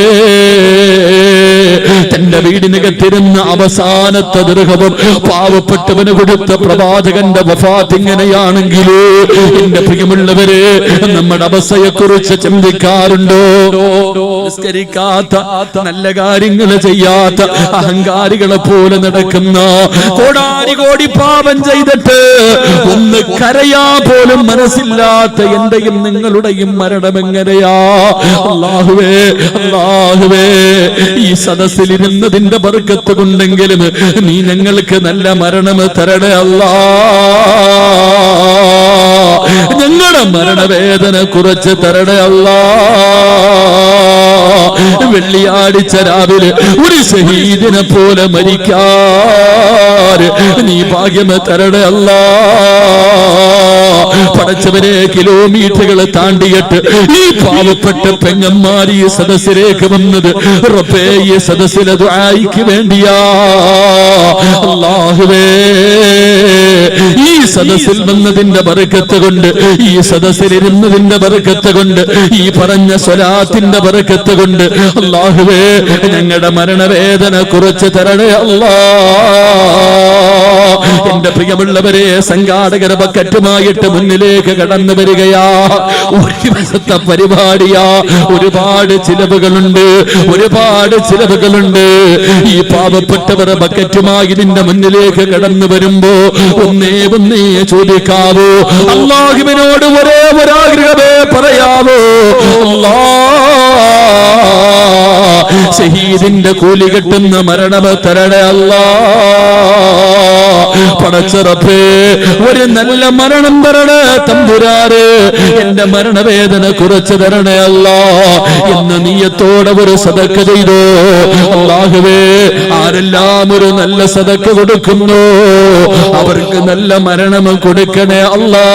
തന്റെ വീടിനകത്തിരുന്ന അവസാനത്തെ ദൃഹവും പാവപ്പെട്ടവന് കൊടുത്ത പ്രവാചകന്റെ വഫാത്ത് ഇങ്ങനെയാണെങ്കിൽ എന്റെ പ്രിയമുള്ളവരെ, നമ്മുടെ അവസ്ഥയെ കുറിച്ച് ചിന്തിക്കാറുണ്ടോ? നിസ്കരിക്കാത്ത, നല്ല കാര്യങ്ങൾ ചെയ്യാത്ത, അഹങ്കാരികളെ പോലെ നടക്കുന്ന, കോടാനുകോടി പാപം ചെയ്തിട്ട് ഒന്ന് കരയാ പോലും മനസ്സില്ലാത്ത എന്റെയും നിങ്ങളുടെയും മരണമെങ്ങനെയാ? അല്ലാഹുവേ, അല്ലാഹുവേ, ഈ സദസ്സിലിരുന്നതിന്റെ ബർക്കത്ത് കൊണ്ടെങ്കിലും നീ ഞങ്ങൾക്ക് നല്ല മരണം തരണേ അല്ലാ. ഞങ്ങളുടെ മരണവേദന കുറച്ച് തരണേ അല്ലാ. വെള്ളിയാഴ്ച രാവിലെ ഒരു ശഹീദിനെ പോലെ മരിക്കാറ് നീ ഭാഗ്യം തരണേ അല്ലാ. പടച്ചവരെ കിലോമീറ്ററുകൾ താണ്ടിയിട്ട് ഈ പാവപ്പെട്ട പെങ്ങന്മാർ ഈ സദസ്സിലേക്ക് വന്നത് റബ്ബേ ഈ സദസ്സിലെ ദുആയ്ക്ക് വേണ്ടിയാ. അല്ലാഹുവേ ഈ സദസ്സിൽ വന്നതിന്റെ ബർക്കത്ത് കൊണ്ട്, ഈ സദസ്സിൽ ഇരുന്നതിന്റെ ബർക്കത്ത് കൊണ്ട്, ഈ പറഞ്ഞ സ്വലാത്തിന്റെ ബർക്കത്ത് കൊണ്ട് അല്ലാഹുവേ ഞങ്ങളുടെ മരണവേദന കുറച്ച് തരണേ അല്ലാ. എന്റെ പ്രിയമുള്ളവരെ, സംഘാടകർ ബക്കറ്റുമായിട്ട് മുന്നിലേക്ക് കടന്നു വരികയാ. ഒരു ദിവസത്തെ പരിപാടിയാ, ഒരുപാട് ചിലവുകളുണ്ട്, ഒരുപാട് ചിലവുകളുണ്ട്. ഈ പാവപ്പെട്ടവർ ബക്കറ്റുമായി ഇതിന്റെ മുന്നിലേക്ക് കടന്നു വരുമ്പോ ഒന്നേ ചോദിക്കാവോ, അല്ലാഹുവിനോട് ഒരേ ഒരാഗ്രഹമേ പറയാവോ, അല്ലാ ഷഹീദിന്റെ കൂലി കിട്ടുന്ന മരണം തരണേ അല്ലാ. പടച്ചറപ്പേ ഒരു നല്ല മരണം തരണേ തമ്പുരാനെ, എന്റെ മരണവേദന കുറച്ച് തരണേ അല്ലാ എന്ന നിയ്യത്തോടെ ഒരു സദക്ക ചെയ്തോ. അല്ലാഹുവേ ആരെല്ലാം ഒരു നല്ല സദക്ക കൊടുക്കുന്നു അവർക്ക് നല്ല മരണം കൊടുക്കണേ അല്ലാ.